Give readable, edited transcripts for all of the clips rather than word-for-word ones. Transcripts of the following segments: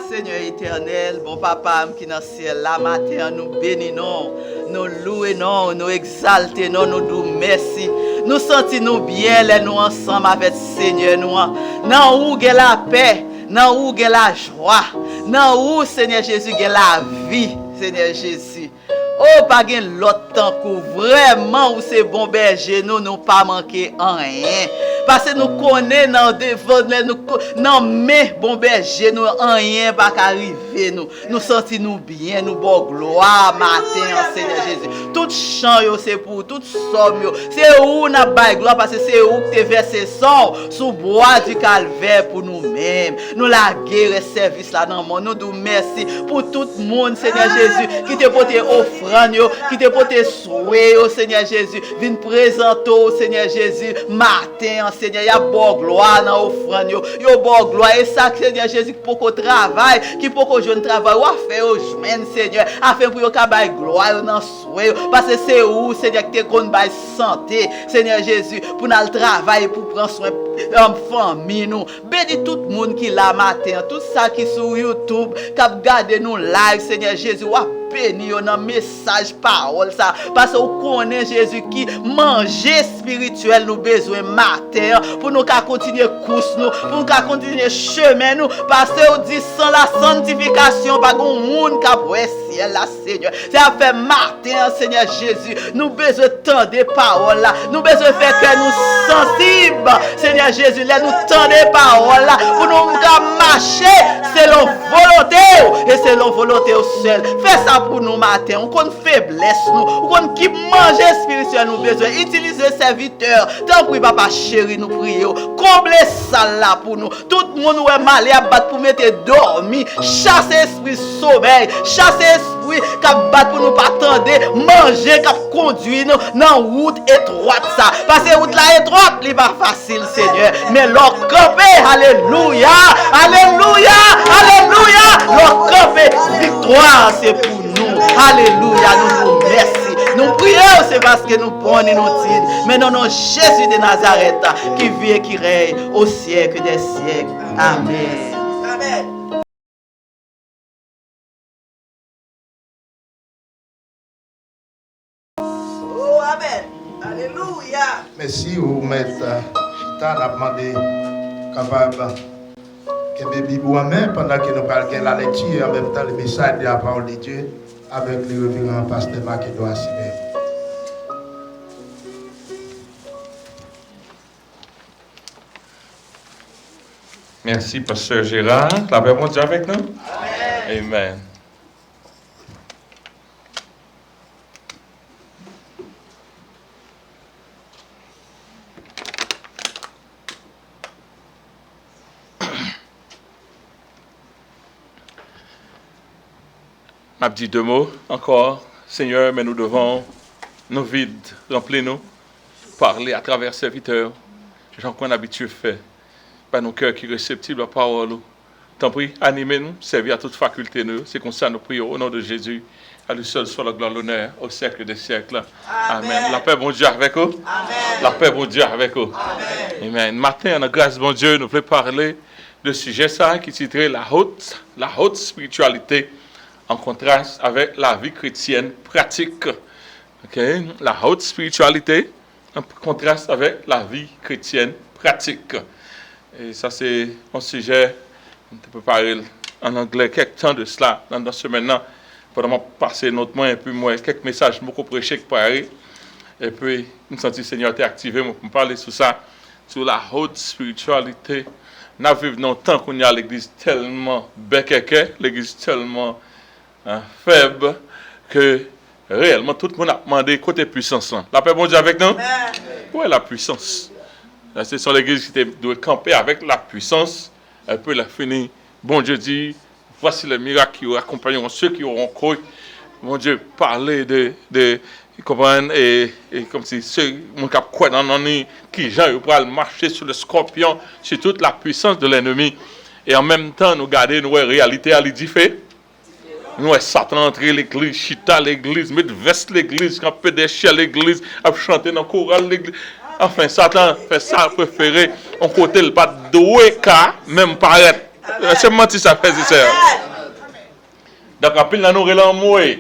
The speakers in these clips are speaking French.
Seigneur éternel, bon papa qui dans le ciel, la matin, nous bénissons, nous louons, nous exaltons, nous disons merci. Nous sentons bien, nous ensemble avec Seigneur. Nous, dans où est la paix, dans où est la joie, dans où, Seigneur Jésus, est la vie, Seigneur Jésus. Oh, pas l'autre temps que vraiment où c'est bon berger, nous pas manquer en rien. Parce que nous connaissons dans devant non mais bon berger nous en rien pas arriver nous sentons nous bien nous bon gloire matin Seigneur Jésus. Tout chant yo c'est pour tout somme yo c'est où n'a bail gloire parce que c'est où que tu versé sang sous bois du calvaire pour nous-mêmes. Nous la guerre service là dans monde nous disons merci pour tout le monde Seigneur Jésus qui te porté offrande yo qui te porté souhait au Seigneur Jésus. Viens présenter au Seigneur Jésus matin Seigneur, il y a bonne gloire dans l'offrande, il y a bonne gloire. Et ça, Seigneur Jésus, pour qu'on travaille, qui pour qu'on joue travail, ou à faire au chemin, Seigneur, afin pour qu'on ait gloire dans souhait. Parce que c'est où, Seigneur, que tu as santé, Seigneur Jésus, pour nous travailler, pour prendre soin de la famille. Bénis tout le monde qui l'a matin, tout ça qui est sur YouTube, qui a gardé nous live, Seigneur Jésus, béni dans message parole ça parce qu'on connaît Jésus qui manger spirituel nous besoin matin pour nous continuer course nous pour nous continuer chemin nous parce qu'on dit sans la sanctification pas gon monde qui après ciel là Seigneur c'est à faire matin Seigneur Jésus nous besoin tant de paroles là nous besoin faire que nous sensibles Seigneur Jésus là nous tant de paroles là pour nous marcher selon volonté et selon volonté au seul fais ça pour nous matin, on connaît faiblesse nous, on connaît qui manger spirituel nous besoin, utiliser serviteur, tant pis papa chéri nous prions, combler ça là pour nous, tout le monde est malé à battre pour mettre dormir, chasser esprit sommeil, chasser esprit qui battre pour nous pas attendre, manger qui conduire nous dans route étroite ça, parce que route là étroite, n'est pas facile Seigneur, mais leur camper, alléluia, alléluia, alléluia, leur camper, victoire c'est pour nous. Alléluia, nous vous merci. Nous prions, c'est parce que nous prenons nos titres. Mais non, non, Jésus de Nazareth, qui vit et qui règne au siècle des siècles. Amen. Amen. Oh, Amen. Alléluia. Merci, vous mettez Chita, n'a demandé capable que bébé moi-même pendant que nous parlons la lecture en même temps le message de la parole de Dieu avec le révérend pasteur Makédo Assimé. Merci, pasteur Gérard. La paix de Dieu avec nous? Amen. Amen. Je dis deux mots encore. Seigneur, mais nous devons nous vides, remplir-nous, parler à travers serviteurs. J'en qu'on a habitué faire. Par nos cœurs qui sont réceptifs à la parole. Tant pis, animez-nous, servir à toute faculté. C'est comme ça nous prions au nom de Jésus. À lui seul soit la gloire, l'honneur au siècle des siècles. Amen. Amen. La paix, bon Dieu, avec vous. Amen. La paix, bon Dieu, avec vous. Amen. Amen. Matin, en grâce, bon Dieu, nous voulons parler de sujet ça qui titrait la haute spiritualité. En contraste avec la vie chrétienne pratique. Okay? La haute spiritualité en contraste avec la vie chrétienne pratique. Et ça, c'est un sujet, on peut parler en anglais quelques temps de cela, dans ce maintenant, pendant passer notre mois, et puis moi, quelques messages, beaucoup prêchés qui parlent. Et puis, nous sentons le Seigneur activé pour me parler sur ça, sur la haute spiritualité. Nous vivons dans le temps qu'on y a l'église tellement béquéquée, l'église tellement faible que réellement tout le monde a demandé côté puissance. La paix bon Dieu avec nous? Où est la puissance? Ce sont l'église qui doit camper avec la puissance. Un peu la finie. Bon Dieu dit, voici les miracles qui accompagneront ceux qui auront cru. Bon Dieu, parler de comprendre et comme si ceux qui croient dans l'ennemi, qui Jean pourra marcher sur le scorpion, sur toute la puissance de l'ennemi. Et en même temps, nous garder une réalité à l'édifier. Nous, Satan entrer l'église, chita l'église, mettre veste l'église, camper des chiens l'église, chanter dans le choral l'église. Enfin, Satan fait ça préféré. On côté le pas doué car même paraître C'est menti ça, frères et sœurs. Donc, en pile, nous relons mourir.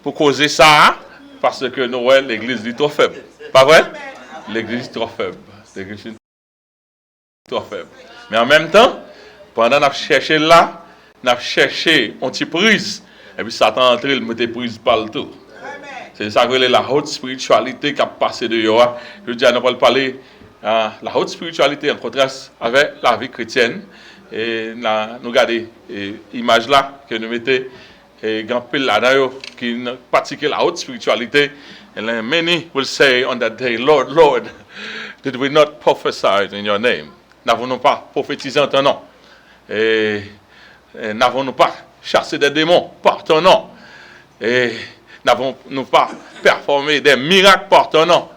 Pour causer ça, parce que nous, l'église est trop faible. Pas vrai? L'église est trop faible. L'église est trop faible. Mais en même temps, pendant qu'on a cherché là, on a cherché une petite prise. Et puis Satan entré, il mettait prise partout. C'est ça que la haute spiritualité qui a passé de Yoa. Je dis à nous parler la haute spiritualité en contraste avec la vie chrétienne. Et nous regardons l'image là que nous mettons. Et grand pile là qui pratique la haute spiritualité. And many will say on that day, Lord, Lord, did we not prophesy in your name? N'avons-nous pas prophétisé en ton nom? Et n'avons-nous pas chassé des démons par ton nom? Et n'avons-nous pas performé des miracles par ton nom?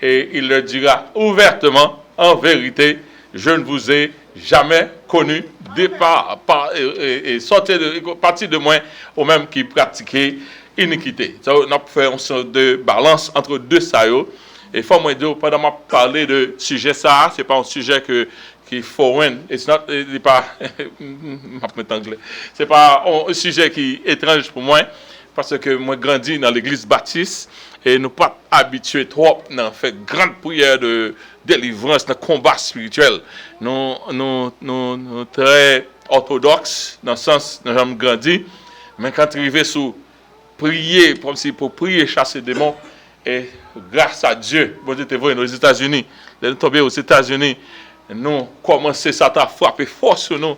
Et il le dira ouvertement, en vérité, je ne vous ai jamais connu, départ, et sortez de partie de moi, au même qui pratiquait iniquité. Donc, on a fait une sorte de balance entre deux saillots. Et il faut me dire, pendant que je parler de sujet ça, ce n'est pas un sujet qui est foreign. C'est pas, c'est pas un sujet qui est étrange pour moi, parce que moi, grandi dans l'église baptiste, et nous pas habitués trop à faire grande prière de délivrance, de combat spirituel. Nous très orthodoxes, dans le sens où nous avons grandi, mais quand on arrive sur prier, comme si pour prier, chasser des démons, et grâce à Dieu, bon Dieu te voit aux États-Unis, nous sommes tombés aux États-Unis, nous commençons Satan à frapper fort sur nous,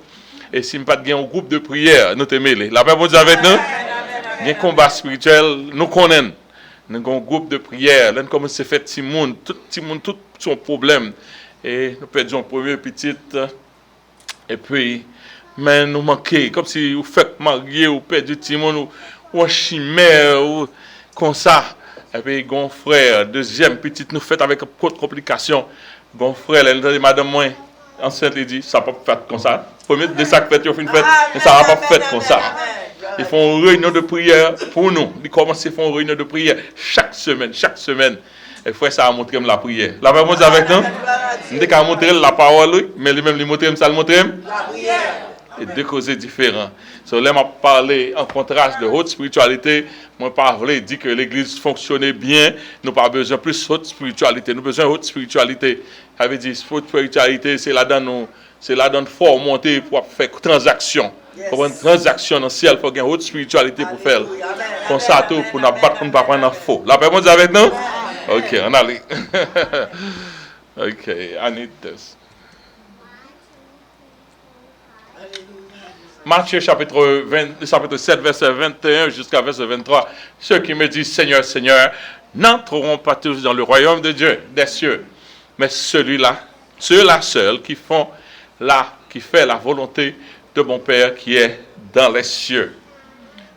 et si nous n'avons pas un groupe de prière, nous te mêlés. La paix bon Dieu avec nous, il y a un combat spirituel, nous connaissons. Nous avons un groupe de prière, nous commençons à faire tout le monde, tout son problème, et nous perdons un premier petit, et puis, mais nous manquons, comme si vous faites marier, vous perdez tout le monde, ou un chimère, ou comme ça. Et puis, mon frère, deuxième petite, nous fait avec trop de complications. Mon frère, elle dit, madame, moi, enceinte, il dit, ça ne va pas faire comme ça. Premier de ça que fait, il fait une fête, mais ça ne va pas faire comme ça. Ils font une réunion de prière pour nous. Ils commencent à faire une réunion de prière chaque semaine. Et frère, ça a montré la prière. La parole avec nous, nous avons montré la parole, mais lui-même, il montre ça, le montre la prière. Et deux causes différentes. So, là, je parler en contraste de haute spiritualité. Moi, parler dit que l'église fonctionnait bien. Nous n'avons pas besoin de plus de haute spiritualité. Nous avons besoin de haute spiritualité. Ça veut dire haute spiritualité, c'est là-dedans fort monter pour faire transaction. Pour une transaction dans le ciel, il faut qu'il y ait une haute spiritualité pour faire. Comme ça, tout, pour ne pas prendre un faux. La paix, vous avec nous? Ok, on allait. Ok, I need this. Matthieu chapitre 7, verset 21 jusqu'à verset 23. Ceux qui me disent Seigneur, Seigneur, n'entreront pas tous dans le royaume de Dieu, des cieux. Mais ceux-là seuls qui fait la volonté de mon Père qui est dans les cieux.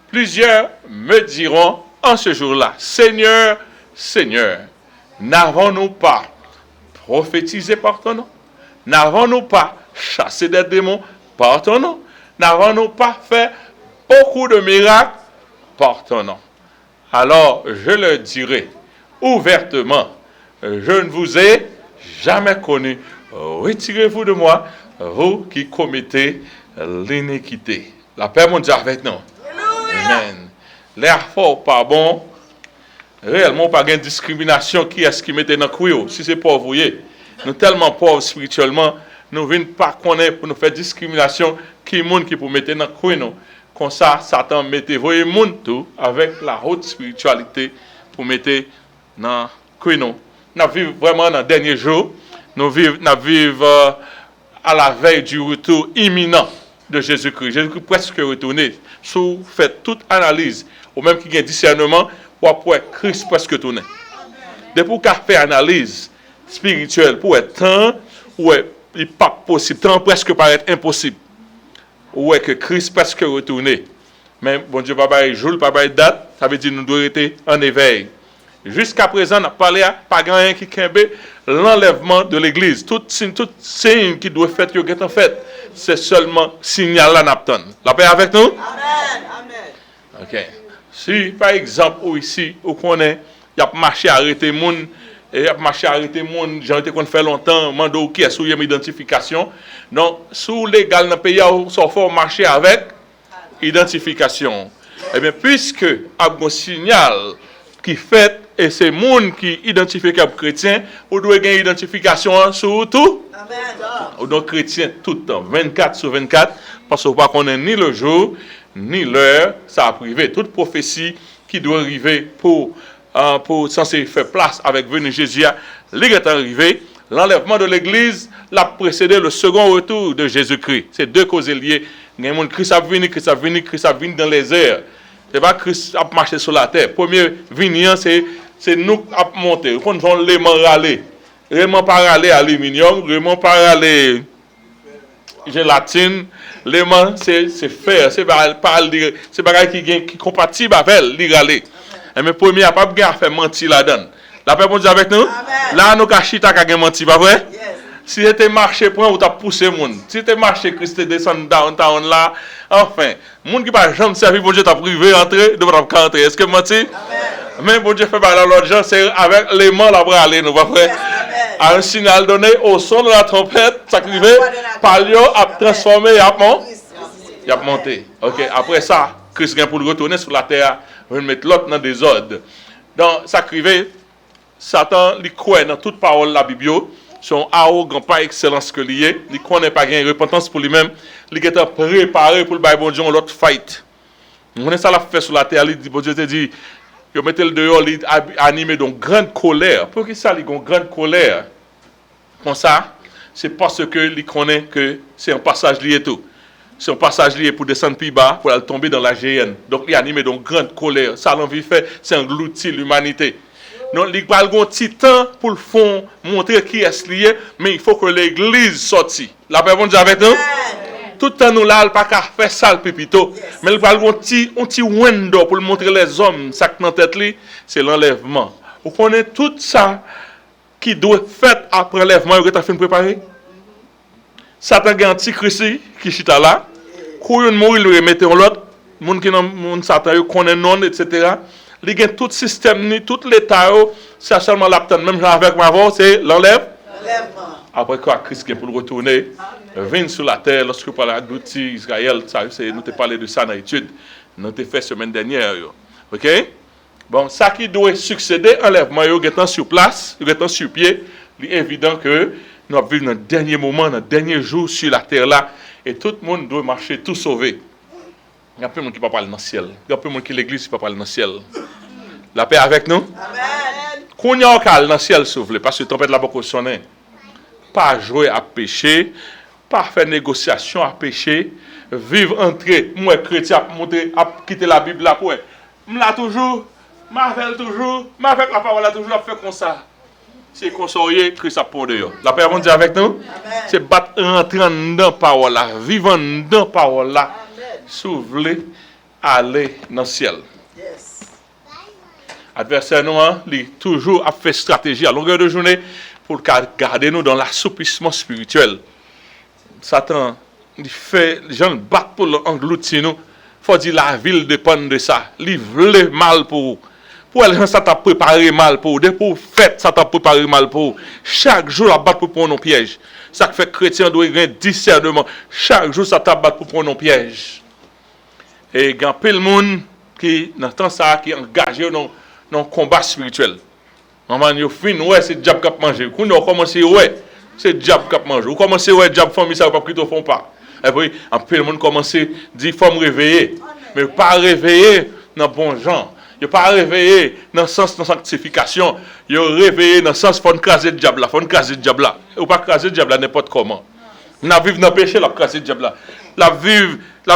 Plusieurs me diront en ce jour-là, Seigneur, Seigneur, n'avons-nous pas prophétisé par ton nom? N'avons-nous pas chassé des démons par ton nom? N'avons-nous pas fait beaucoup de miracles par ton nom? Alors je leur dirai ouvertement, je ne vous ai jamais connu. Retirez-vous de moi, vous qui commettez l'iniquité. La paix mondiale avec nous. Amen. L'air fort, pas bon. Réellement, pas de discrimination. Qui est-ce qui mettait dans le couille? Si c'est pauvre, vous voyez. Nous tellement pauvres spirituellement, nous ne venons pas connaître pour nous faire discrimination. Qui est monde qui peut mettre dans le couille? Comme ça, Satan mettez voyez monde tout avec la haute spiritualité pour mettre dans le couille. Nous vivons vraiment dans les derniers jours. Nous vivons à la veille du retour imminent de Jésus-Christ. Jésus-Christ presque retourné. Si vous faites toute analyse, ou même qui a un discernement, ou après Christ presque retourné. Depuis qu'on fait analyse spirituelle pour être temps, ou il n'est pas possible, temps presque paraît impossible. Ou est que Christ presque retourné. Mais bon Dieu, pas de jour, pas de date, ça veut dire que nous devons être en éveil. Jusqu'à présent, on a parlé à pas grand qui kembe l'enlèvement de l'église. Tout signe qui doit faire, en fait, c'est seulement signal là n'attend. La paix avec nous? Amen. OK. Si par exemple ou ici ou qu'on est, y a marché arrêter moun et a marché arrêter monde, j'ai été qu'on fait longtemps, mando qui est sous une identification. Donc sous légal dans pays où sont fort marcher avec identification. Eh bien puisque a un signal qui fait et c'est monde qui identifie comme chrétien, ou doit gagner identification sur tout. Amen. Donc chrétien tout le temps, 24/24, parce qu'on ne connaît ni le jour ni l'heure, ça a privé. Toute prophétie qui doit arriver pour censé faire place avec venue Jésus, les est arrivé. L'enlèvement de l'Église l'a précédé le second retour de Jésus-Christ. C'est deux causes liées. Il y a un monde Christ a venu dans les airs. C'est pas Christ a marché sur la terre. Premier venir, c'est nous qui avons monté. Quand on les râler. Vraiment pas râler aluminium, vraiment pas râler gélatine. Les mains, c'est fer. C'est pas qui est compatible avec les râler. Mais premier, il n'y a pas de faire mentir là-dedans. La paix, bon Dieu avec nous? Amen. Là, nous avons chita qui a menti, pas vrai? Yes. Si c'était marché point où tu as poussé le monde, si c'était marché Christ descend downtown là, enfin, le monde qui n'a jamais servi, bon Dieu t'a privé entrer, devrait pas entrer. Est-ce que menti? Amen. Mais bon Dieu fait pas l'autre gens, c'est avec les mains là pour aller, nous, pas vrai? Yes. À un signal donné, au son de la trompette, ça criait, Palio a transformé, il a monté. Ok, après ça, Christ vient pour le retourner sur la terre, il va mettre l'autre dans des ordres. Donc, ça criait, Satan, il croit dans toute parole de la Bible, son arrogant, pas excellence que lié, il ne connaît pas gain repentance pour lui-même, il est préparé pour le bail bon Dieu, l'autre fight. On est ça l'a fait sur la terre, il dit, bon Dieu te dit, il mettait le dehors, il animé d'une grande colère. Pour qui ça, il a une grande colère? Comme ça, c'est parce que il connaît que c'est un passage lié tout. C'est un passage lié pour descendre plus bas, pour aller tomber dans la géhenne. Donc il est animé d'une grande colère. Ça, l'envie fait, c'est engloutir l'humanité. Non, il n'y a pas de petit temps pour le fond montrer qui est lié, mais il faut que l'église sorte. La paix, bon Dieu avec nous? Tout le temps, nous là, pas qu'à faire ça le pépito. Mais il n'y a pas de petit window pour montrer les hommes, ça qui est en tête, c'est l'enlèvement. Vous connaissez tout ça qui doit être fait après l'enlèvement, vous avez fait préparer? Satan a un petit Christ qui est là, quand il mourit, il remet l'autre, les gens qui ont Satan, connaissent non, etc. Il y a tout le système, tout l'État, c'est seulement l'aptan. Même avec ma voix, c'est l'enlèvement. Après quoi, Christ est pour le retourner, vient sur la terre, lorsque vous parlez d'outils Israël, nous avons parlé de ça dans l'étude, nous avons fait la semaine dernière. Ok? Bon, ça qui doit succéder à l'enlèvement, il est sur place, il est sur pied, il est évident que nous vivons dans le dernier moment, dans le dernier jour sur la terre là, et tout le monde doit marcher tout sauvé. Il y a peu de monde qui ne peut pas aller dans le ciel. Il y a peu de monde qui l'église ne peut pas aller dans le ciel. La paix avec nous? Amen. Quand il y a un cas dans le ciel, s'ouvre, parce que la tempête là-bas sonne. Pas jouer à pécher, pas faire négociation à pécher, vivre, entrer, moi chrétien, à quitter la Bible là pour. Là toujours, m'appelle toujours, m'appelle la parole là toujours, fait comme ça. C'est consorier, Christ a pour dehors. La paix Dieu avec nous? Amen. C'est battre, rentrer dans la parole là, vivre dans la parole là. Si vous voulez aller dans le ciel. Yes. Adversaire nous, il toujours a fait stratégie à longueur de journée pour garder nous dans l'assouplissement spirituel. Satan, il fait, les gens battent pour l'engloutir nous. Il faut dire la ville dépend de ça. Il veut mal pour vous. Pour les gens, ça t'a préparé mal pour vous. Dès pour fête, ça t'a préparé mal pour vous. Chaque jour, la batte pour prendre nos pièges. Ça fait chrétien doit avoir un discernement. Chaque jour, ça t'a battu pour prendre nos pièges. Et il y a plein de monde qui, dans le temps, qui est engagé dans le combat spirituel. Normalement, il fin, ouais, c'est le diable qui a mangé. Quand on commence, ouais, c'est le diable qui a mangé. Vous commencez, ouais, le diable famille, ça ne va pas plutôt font pas. Et puis, plein de monde commence à dire, il faut me réveiller. Mais pas réveiller dans le bon genre. Il ne pas réveiller dans le sens de sanctification. Il réveiller dans le sens, il faut craser le diable là. Il faut craser le diable là. Ou pas craser le diable là n'importe comment. La vivre dans le péché, la craser le diable là. La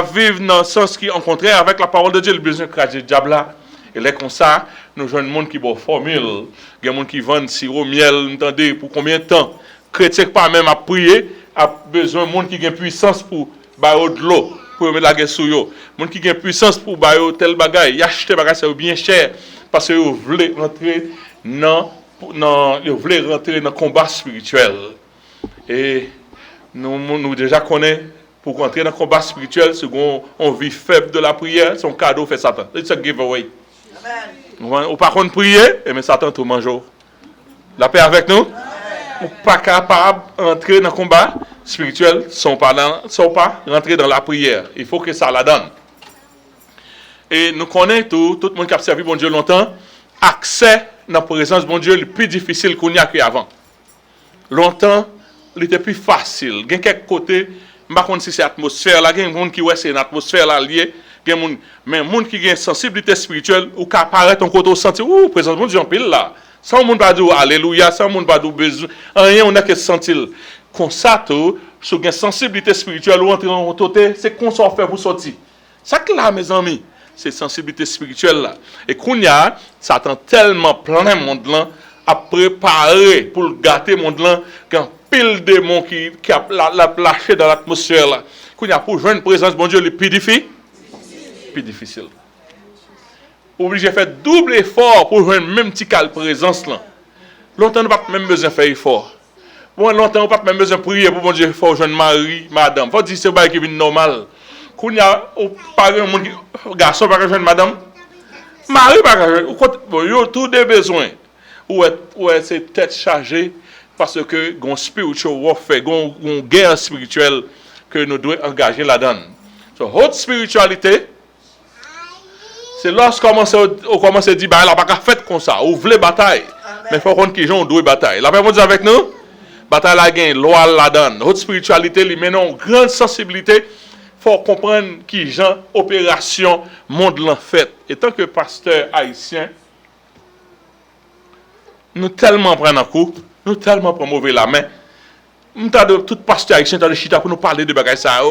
vivre dans le sens qui est en contraire avec la parole de Dieu, le besoin de craser le diable là. Et là, comme ça, nous avons des gens qui ont formule. Il y a des gens qui vendent sirop, miel, entendez, pour combien de temps? Chrétien pas même à prier, a besoin de gens qui ont puissance pour bailler de l'eau, pour mettre la guerre sur eux. Gens qui ont puissance pour bailler tel bagage. Ils achètent des bagages bien cher parce qu'ils veulent rentrer dans le combat spirituel. Et nous déjà connaissons, pour rentrer dans le combat spirituel, c'est qu'on vit faible de la prière, son cadeau fait Satan. C'est un giveaway. On ne peut pas prier, mais Satan tout mange. La paix avec nous? Ou pas capable d'entrer dans le combat spirituel sans pas rentrer dans la prière. Il faut que ça la donne. Et nous connaissons tout le monde qui a servi bon Dieu longtemps, accès dans la présence de bon Dieu le plus difficile qu'on y a qu'avant. Longtemps, il était plus facile. Il y a quelques côtés, je ne sais pas si c'est l'atmosphère là, il y a des gens qui ouais, c'est une atmosphère là liée, mais les gens qui ont une sensibilité spirituelle, ou qui apparaît ton côté au sentir, ouh, présence de bon Dieu en pile là. Sans monde pas dire alléluia, sans monde pas dire besoin, rien on a que sentir. Comme ça, tout, sur une sensibilité spirituelle ou entrer en côté, c'est qu'on s'en fait pour sortir. Ça que là, mes amis, c'est sensibilité spirituelle là. Et qu'on y a, ça attend tellement plein monde là à préparer pour le gâter monde là, qu'un pile de démons qui a lâché dans l'atmosphère là. Qu'on y a pour joindre une présence de bon Dieu le plus difficile. Plus difficile. Obligé de faire double effort pour joindre même petit cal présence là. Longtemps on pas même besoin de faire effort. Bon longtemps on pas même besoin de prier pour bon Dieu faut joindre Marie, madame. Faut dire c'est pas qui vient normal. Qu'on y a pas un monde garçon pas joindre madame. Marie pas bon yo tout des besoins. Ou c'est tête chargée parce que gon spiritual warfare, gon guerre spirituelle que nous devons engager là-dedans. So haute spiritualité c'est lorsqu'on commence à dire, bah, elle n'a pas fait comme ça, ou voulez bataille. Mais il faut qu'on qui ont deux batailles. La paix avec nous, bataille la gagne, loi la donne. Haute spiritualité, lui maintenant, grande sensibilité, il faut comprendre qui gens opération monde l'en fait. Et tant que pasteur haïtien, nous tellement prenons un coup, nous tellement promouvons la main. Nous avons tout pasteur haïtien dans le chita pour nous parler de bagaille ça.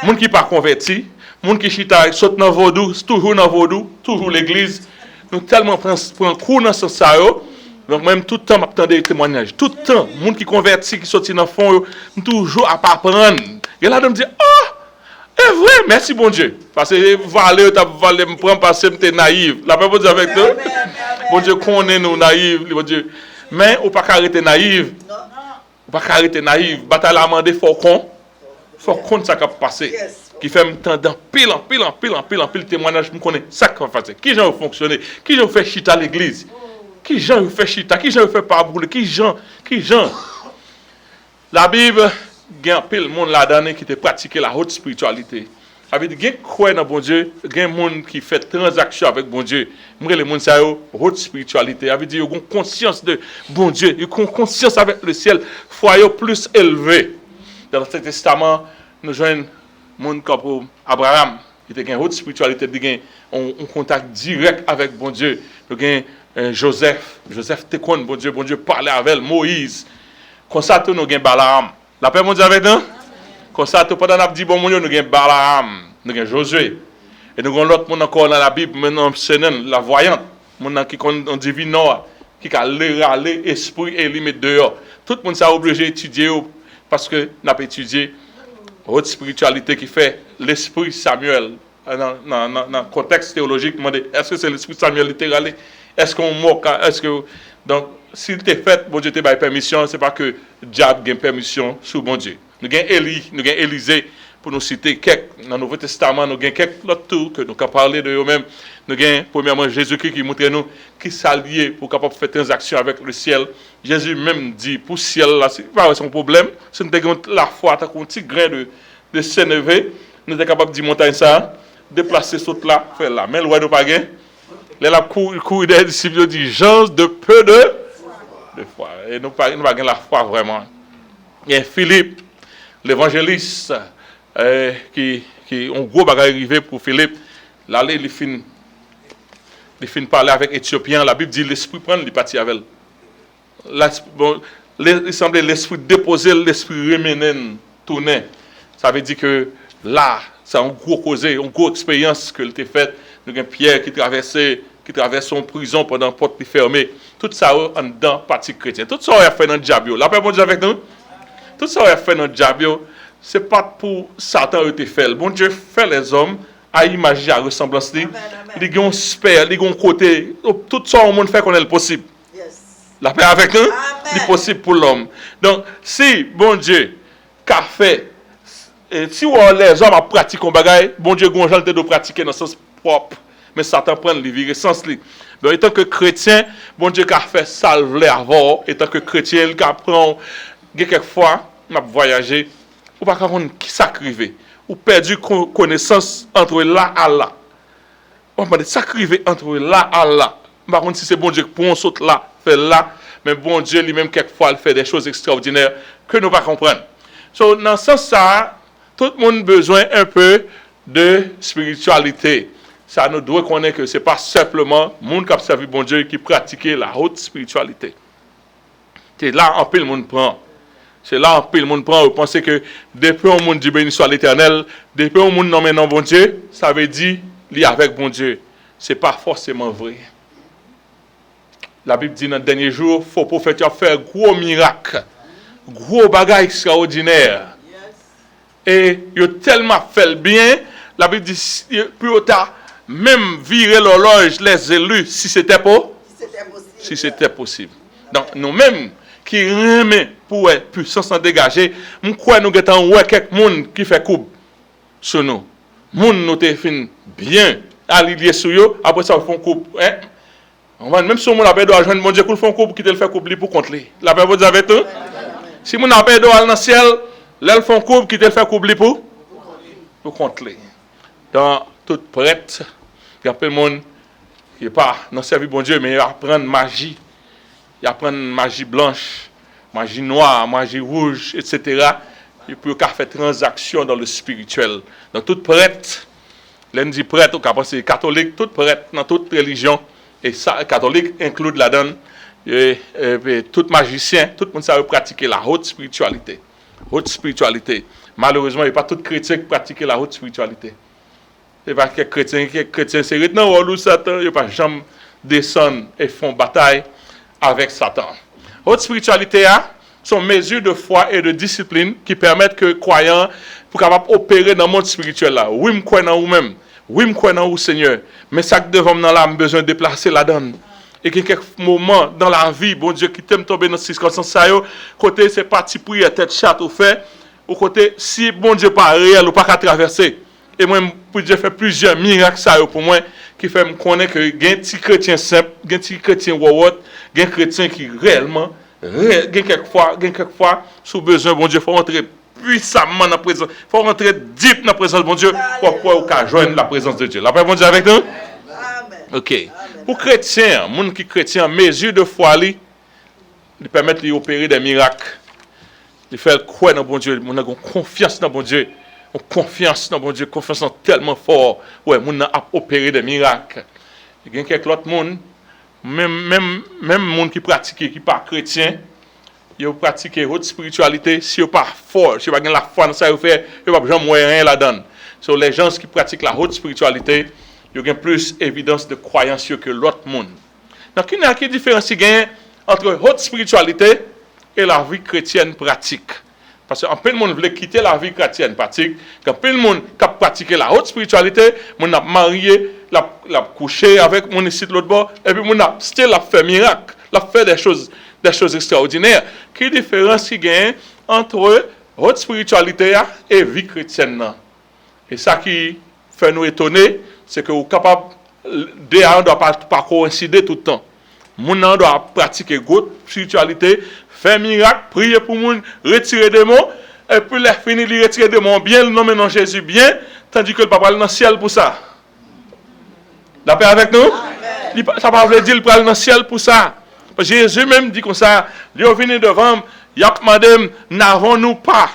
Moun qui pas converti. Moun qui chita saute dans vaudou, toujours dans vaudou, toujours l'église. Nous tellement prend coup dans ce sens ça. Donc même tout le temps m'attendre des témoignages. Tout le temps, moun qui converti qui sorti dans fond, toujours à pas apprendre. Et là de me dire "Ah, est vrai, merci bon Dieu." Parce que valer me prendre parce que j'étais naïf. La Bible dit avec nous. Bon Dieu connaît nous naïfs, bon Dieu. Mais on pas arrêter naïf. On pas arrêter naïf. Bataille à demander faut qu'on ça qui passer. Qui fait dans pile témoignage me connaît ça qui va passer. Qui gens fonctionner, qui gens fait chita à l'église. Qui gens fait chita, qui gens fait pas brûler, qui gens. La Bible gagne pile monde là-dedans qui te pratiquer la haute spiritualité. Avec des croient dans bon Dieu, des monde qui fait transaction avec bon Dieu. Moi les monde ça haute spiritualité, avec dire une conscience de bon Dieu, une conscience avec le ciel, foyer plus élevé. Dans l'Ancien Testament, nous joignons monde comme Abraham, qui était une haute spiritualité, qui a un contact direct avec bon Dieu. Nous avons Joseph te connaît bon Dieu parlait avec elle, Moïse. Comme ça, nous avons Balaam. La paix, mon Dieu, avec nous? Comme ça, pendant qu'on a dit bon, nous avons Balaam, nous avons Josué. Et nous avons l'autre monde encore dans la Bible, maintenant, la voyante, monde qui est divin, qui a l'air, esprit et limite dehors. Tout le monde s'est obligé d'étudier parce que nous avons étudié haute spiritualité qui fait l'esprit Samuel. Dans le contexte théologique, est-ce que c'est l'esprit Samuel littéral? Est-ce qu'on moque? Est-ce que. Donc, s'il t'est fait, bon Dieu te baille permission, ce n'est pas que diable a permission sous bon Dieu. Nous avons Élie, nous avons Élisée, pour nous citer quelques, dans le Nouveau Testament, nous avons quelques autres tours que nous avons parlé de eux-mêmes. Nous avons, premièrement, Jésus-Christ qui montre nous qui s'allie pour capable faire transaction avec le ciel. Jésus même dit, pour le ciel, là, ce n'est pas son problème. Si nous avons la foi, tu as un petit grain de s'élever, nous sommes capables de dire montagne ça, déplacer ce là, faire là. Mais le nous pas gain. La cour des disciples dit, gens de peu de foi. Et nous pas gain la foi vraiment. Il y a Philippe, l'évangéliste, qui ont gros bagage arrivé pour Philippe. Là, il finit parler avec Éthiopien. La Bible dit l'esprit prend, il partit avec elle. Il semblait l'esprit déposer, l'esprit remener, tourner. Ça veut dire que là, c'est un gros causé, une grosse expérience que l'était faite. Nous avons Pierre qui traverse son prison pendant la porte fermée. Tout ça en dedans, partie chrétienne. Tout ça, on a fait dans le diable. La paix, bon Dieu, avec nous. Tout ça, on a fait dans le diable. Ce n'est pas pour Satan qui fait. Bon Dieu fait les hommes à imaginer, à ressemblance. Ils ont un spère, ils ont un côté. Tout ça, on fait qu'on est le possible. La paix avec nous, c'est possible pour l'homme. Donc, si bon Dieu qu'a fait, et si les hommes pratiquent un bagage, bon Dieu, gonjal te de pratiquer dans le sens propre. mais Satan prend le virer sens li. Donc, étant que chrétien, bon Dieu a fait salve avant, étant que chrétien, il apprend, quelquefois, m'a voyagé, ou pas comprendre qui s'acrive, ou perdu connaissance entre là à là. On va dire s'acrive entre là à là. Par contre, si c'est bon Dieu pour on saute là, fait là, mais bon Dieu lui-même, quelquefois, il fait des choses extraordinaires que nous ne pas comprendre. So, dans ce sens, ça, tout le monde a besoin un peu de spiritualité. Ça nous doit connaître que ce n'est pas simplement le monde qui a servi bon Dieu qui pratique la haute spiritualité. C'est là en pile le monde prend. C'est là en pile le monde prend. Vous pensez que depuis le monde dit béni soit l'Éternel, depuis le monde nomme non bon Dieu, ça veut dire lié avec bon Dieu. Ce n'est pas forcément vrai. La Bible dit dans le dernier jour, il faut prophète faire gros miracles, gros bagages extraordinaires. Et il a tellement fait le bien, la Bible dit plus tard, même virer l'horloge, les élus, si c'était possible. Donc, nous-mêmes, qui remet pour être puissance en dégager, nous croyons que nous avons quelques monde qui fait coupe sur nous. Moun nous te fin bien, alliés sur eux, après ça, ils font coupe. Même si on a peur de l'argent, mon Dieu, qu'on fait coupe, qui te le fait coupe pour contre lui. La paix, vous avez tout? Si on a peur de l'argent dans le ciel, là, font coupe, qui te le fait coupe pour contre lui. Dans toute prête, il y a plein de monde qui n'est pas dans le service bon Dieu, mais il apprend magie. Il apprend magie blanche, magie noire, magie rouge, etc. Et puis il faire transaction dans le spirituel. Dans toute prête, l'un dit prêtre, on pense catholique, toute prêtre dans toute religion, et ça, catholique inclut la donne, et tout magicien, tout le monde savait pratiquer la haute spiritualité. Haute spiritualité. Malheureusement, il n'y a pas tout chrétien qui pratique la haute spiritualité. Il n'y a pas quelques chrétiens c'est non, ou Satan, il n'y a pas jamais descendre et font bataille avec Satan. Haute spiritualité sont mesures de foi et de discipline qui permettent que croyants pour capable opérer dans le monde spirituel là. Oui, je crois en vous-même. Oui, je crois en vous, Seigneur. Mais ça que devant dans là, besoin de déplacer la donne. Et qu'il y a quelques moments dans la vie, bon Dieu, qui t'aime tomber dans ces circonstances, côté c'est parti prière, tête chatte ou fait, ou côté si bon Dieu pas réel ou pas qu'à traverser. Et moi, pour Dieu fait plusieurs miracles ça pour moi, qui fait me connaître que il y a un petit chrétien simple, il y a un petit chrétien wawot, il y a un chrétien qui réellement, quelquefois, sous besoin, bon Dieu, il faut rentrer puissamment dans la présence, il faut rentrer deep dans la présence de bon Dieu, pour pouvoir joindre la présence de Dieu. La paix, bon Dieu, avec nous? Amen. Ok. Pour chrétiens, monde qui chrétien, mesure de foi, lui permettent de opérer des miracles, de faire croire dans bon Dieu, on a confiance dans bon Dieu. Confiance dans bon Dieu, confiance en tellement fort. Ouais, on a opéré des miracles. Il y a quelques autres monde, même monde qui pratique, qui n'est pas chrétien, ils pratiquent haute spiritualité, si ils pas fort, si ils pas la foi dans ça, ils ne peuvent pas jamais rien là-dedans. So, les gens qui pratiquent la haute spiritualité, ils ont plus d'évidence de croyance que l'autre monde. Donc, il y a une différence entre haute spiritualité et la vie chrétienne pratique. Parce qu'un peu de monde veut quitter la vie chrétienne pratique. Quand peu de monde qui pratique la haute spiritualité, on a marié, l'a couché avec mon ici de l'autre bord, et puis on a still fait miracle, l'a fait des choses extraordinaires. Quelle différence il y a entre haute spiritualité et vie chrétienne? Et ça qui fait nous étonner, c'est que vous êtes capable, on ne doit pas coïncider tout le temps. On doit pratiquer haute spiritualité, faire miracle, prier pour les gens, retirer des démons, et puis les finir de retirer des démons bien, le nommer dans Jésus bien, tandis que le papa est dans le ciel pour ça. La paix avec nous? Amen. Ça ne veut pas dire qu'il est dans le ciel pour ça. Parce que Jésus même dit comme ça, il est venu devant, il a demandé, n'avons-nous pas?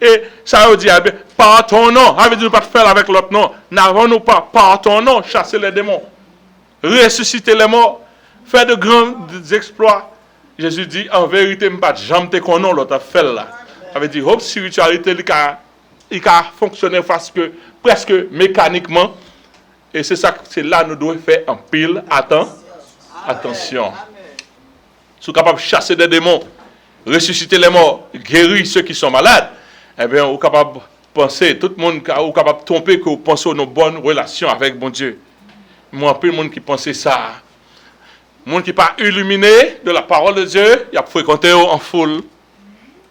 Et ça veut dire, par ton nom, ça veut dire pas faire avec l'autre nom, n'avons-nous pas, par ton nom, chasser les démons, ressusciter les morts, faire de grands exploits. Jésus dit, en vérité, je ne pas jamais te connaître l'autre fait là. Ça veut dire, haute spiritualité, il a fonctionné presque mécaniquement. Et c'est ça, c'est là que nous devons faire en pile. Attention. Si vous êtes capable de chasser des démons, ressusciter les morts, guérir ceux qui sont malades, eh bien, vous êtes capable de penser, tout le monde est capable de tromper que vous pensez à nos bonnes relations avec bon Dieu. Moi, un peu de monde qui pense ça. Le monde qui n'est pas illuminé de la parole de Dieu, il a fréquenté en foule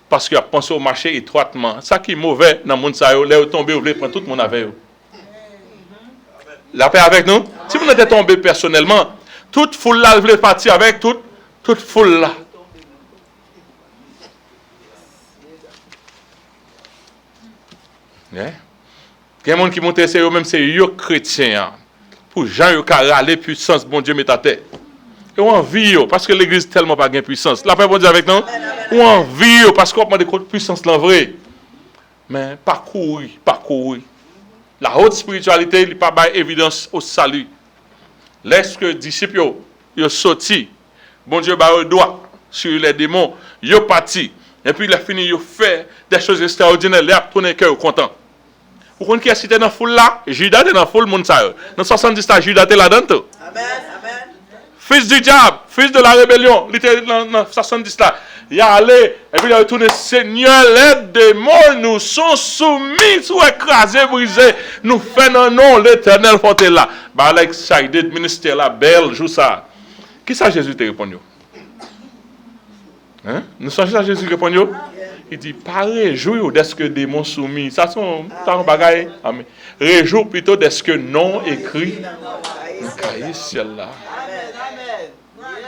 parce qu'il a pensé au marché étroitement. Ça qui est mauvais dans le monde, là où tombé, vous voulez prendre tout le monde avec vous. La paix avec nous. Si vous êtes tombé personnellement, toute foule là, vous voulez partir avec toute foule là. Il y a des gens qui montent, c'est eux-mêmes, c'est eux chrétiens. Pour gens qui ont râlé puissance, bon Dieu, met à terre. Et on envie, parce que l'église tellement pas de puissance. La paix, bon Dieu, avec nous. On envie, parce qu'on a des puissance là vrai. Mais parcourir. La haute spiritualité, il n'y a pas d'évidence au salut. Lorsque les disciples sont sortis, bon Dieu, le doigt sur les démons, ils sont partis. Et puis il a fini, il a fait des choses extraordinaires, il a tourné le cœur content. Vous comprenez qui est cité dans la foule là? Judas est dans la foule, monde ça. Dans 70 ans, Judas est là-dedans. Amen. Fils du diable, fils de la rébellion, il était dans 70 là. Il est allé, et puis il a retourné, Seigneur, les démons nous sont soumis, sont écrasés, brisés. Nous faisons un nom, l'éternel forte là. Bah, like, ça, il dit, ministère là, belle, joue ça. Qui ça Jésus te répond? Hein? Nous sommes à Jésus répond. Il dit, pas réjouir d'est-ce que démons soumis. Ça, c'est un bagage. Amen. Réjouir plutôt d'est-ce que non écrit. Cahier ciel là.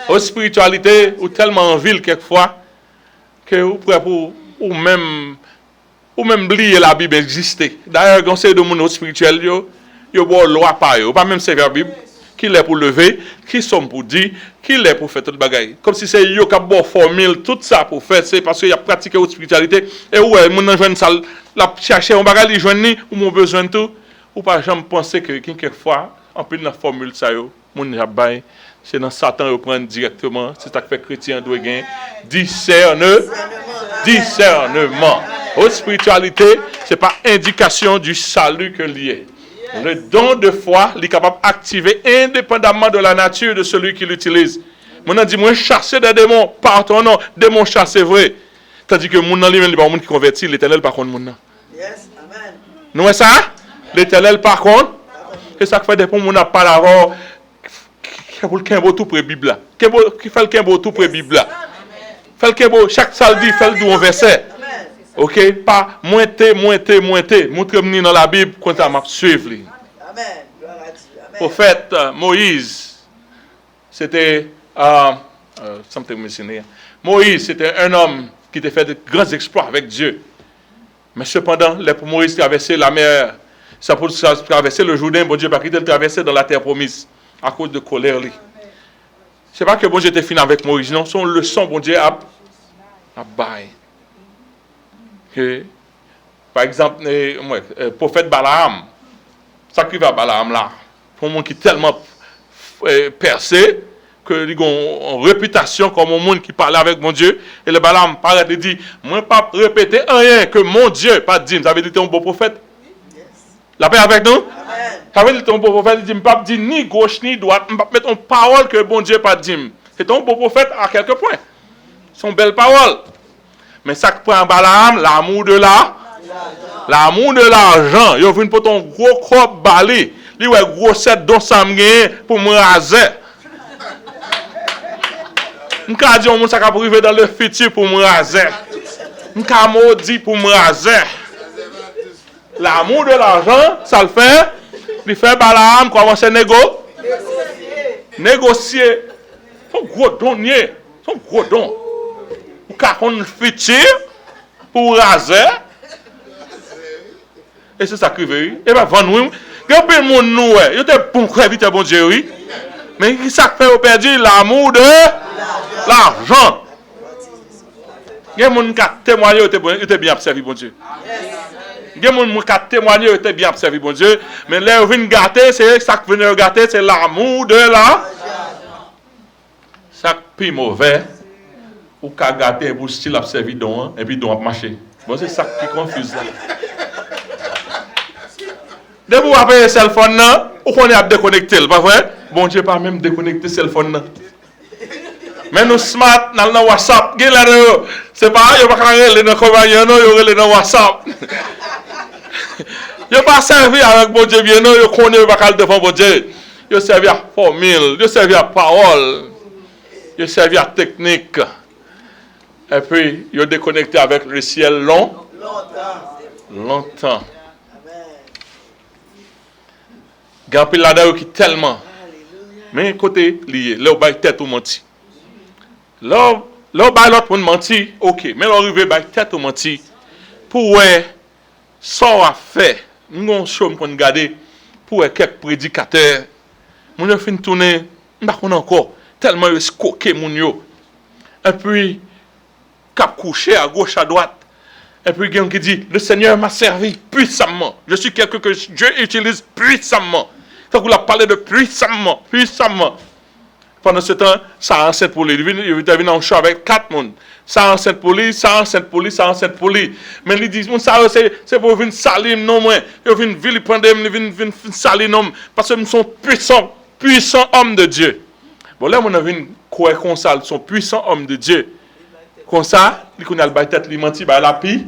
Aux spiritualité, ou tellement en ville quelquefois, que vous pouvez ou même oublier la Bible exister. D'ailleurs, quand c'est de monde spirituel, yo bon loi par eux, pas même servir la Bible. Qui l'est pour lever, qui sont pour dire, qui l'est pour faire toute bagaille. Comme si c'est yo qui a bon formule, tout ça pour faire, c'est parce qu'il y a pratiqué votre spiritualité. Et ouais, mon joindre ça, la chercher un bagage, il joindre ou mon besoin de tout. Ou pas jamais penser que quelquefois, en plus de la formule ça yo, mon jabay, c'est dans Satan reprendre directement, c'est ça que fait chrétien doit gagner discernement. Votre spiritualité, c'est pas indication du salut que lié. Le don de foi, il est capable d'activer indépendamment de la nature de celui qui l'utilise. Mon a dit, moi, chasser des démons, par ton nom, démons chasser vrai. Tandis que mon nom, il n'est pas un monde qui convertit, l'éternel par contre, mon nom. Yes, amen. Nous, c'est ça? L'éternel par contre, c'est ça qui fait des fois, mon n'a pas l'avoir, qui fait le tout pour la Bible. Qui fait le tout pour la Bible. Fait le chaque samedi, fait le tout en verset. Ok, pas mointer. Montrez-moi dans la Bible quand on m'a suivre. Amen. Prophète Moïse, c'était Moïse, c'était un homme qui a fait de grands exploits avec Dieu. Mais cependant, pour Moïse traverser la mer, ça pour traverser le Jourdain, bon Dieu pas qu'il traverser dans la terre promise à cause de colère. C'est pas que bon Dieu était fini avec Moïse, non, son leçon bon Dieu a bail. Que, par exemple, prophète Balaam, ça qui va Balaam là, pour un monde qui est tellement percé, que il a une réputation comme un monde qui parle avec mon Dieu, et le Balaam paraît de dire, moi pas répéter rien que mon Dieu, pas dire, ça veut dire que tu es un beau prophète. La paix avec nous? Ça veut dire que tu es un beau prophète, il dit, je ne pas dire ni gauche ni droite, je ne pas mettre une parole que mon Dieu pas dire. C'est un beau prophète à quelques points. Son belle parole. Mais ça qui prend Balaam, l'amour de l'argent. Il vient pour ton gros crop balé. Il y a un gros set dont ça me gagne pour me raser. Je ne dis pas que ça va arriver dans le futur pour me raser. Je ne maudit pour me raser. L'amour de l'argent, ça le fait. Il fait Balaam commencer à négocier. Son gros donnier. Son gros don. Pour le futur, pour raser. Et c'est ça qui veut. Et bien, nous, il y a plein de monde, nous, il y a des bons crédits, bon Dieu, oui. Mais ça fait perdu l'amour de l'argent. Il y a des gens qui ont témoigné, ils étaient bien observés, bon Dieu. Il y a des gens qui ont témoigné, ils étaient bien observés, bon Dieu. Mais là, ils viennent gâter, c'est ça qui vient gâter, c'est l'amour de l'argent. Ça qui est mauvais. Ou qu'à gâter pour style à servir don et puis don à marcher. Bon, c'est ça qui confuse là. Dès que vous avez un cell phone là, ou qu'on est à déconnecter, pas vrai? Bon Dieu pas même déconnecter le cell phone là. Mais nous smart dans le WhatsApp, c'est pas yo pas regarder dans compagnie non, yo regarder dans WhatsApp. Yo pas servir avec bon Dieu bien non, yo connaît pas devant bon Dieu. Yo servir à formule, yo servir à parole. Yo servir à technique. Et puis, ils ont déconnecté avec le ciel longtemps. Il y a un peu là-dedans qui est tellement. Mais côté lié, là, on va tête ou menti. Là, on va l'autre monde menti, ok. Mais là, on arrive à tête ou menti. Pour ça, on a fait. Nous avons chose pour regarder. Pour quelques prédicateurs. Nous avons fait une tournée. Nous n'avons encore. Tellement ils ont coqué, et puis, cap couché à gauche, à droite. Et puis, quelqu'un qui dit, le Seigneur m'a servi puissamment. Je suis quelqu'un que Dieu utilise puissamment. Donc, vous a parlé de puissamment, puissamment. Pendant ce temps, ça enceinte pour lui. Il vient en show avec 4 personnes. Ça enceinte pour lui, ça enceinte pour lui, ça enceinte pour lui. Mais il dit, ça c'est pour venir salir, non, moi. Il vient venir prendre, il vient salir, non. Parce que nous sommes puissants hommes de Dieu. Bon, là, on a vu quoi comme ça, ils sont puissants hommes de Dieu. Comme ça, il connaît le tête, il menti, il a pi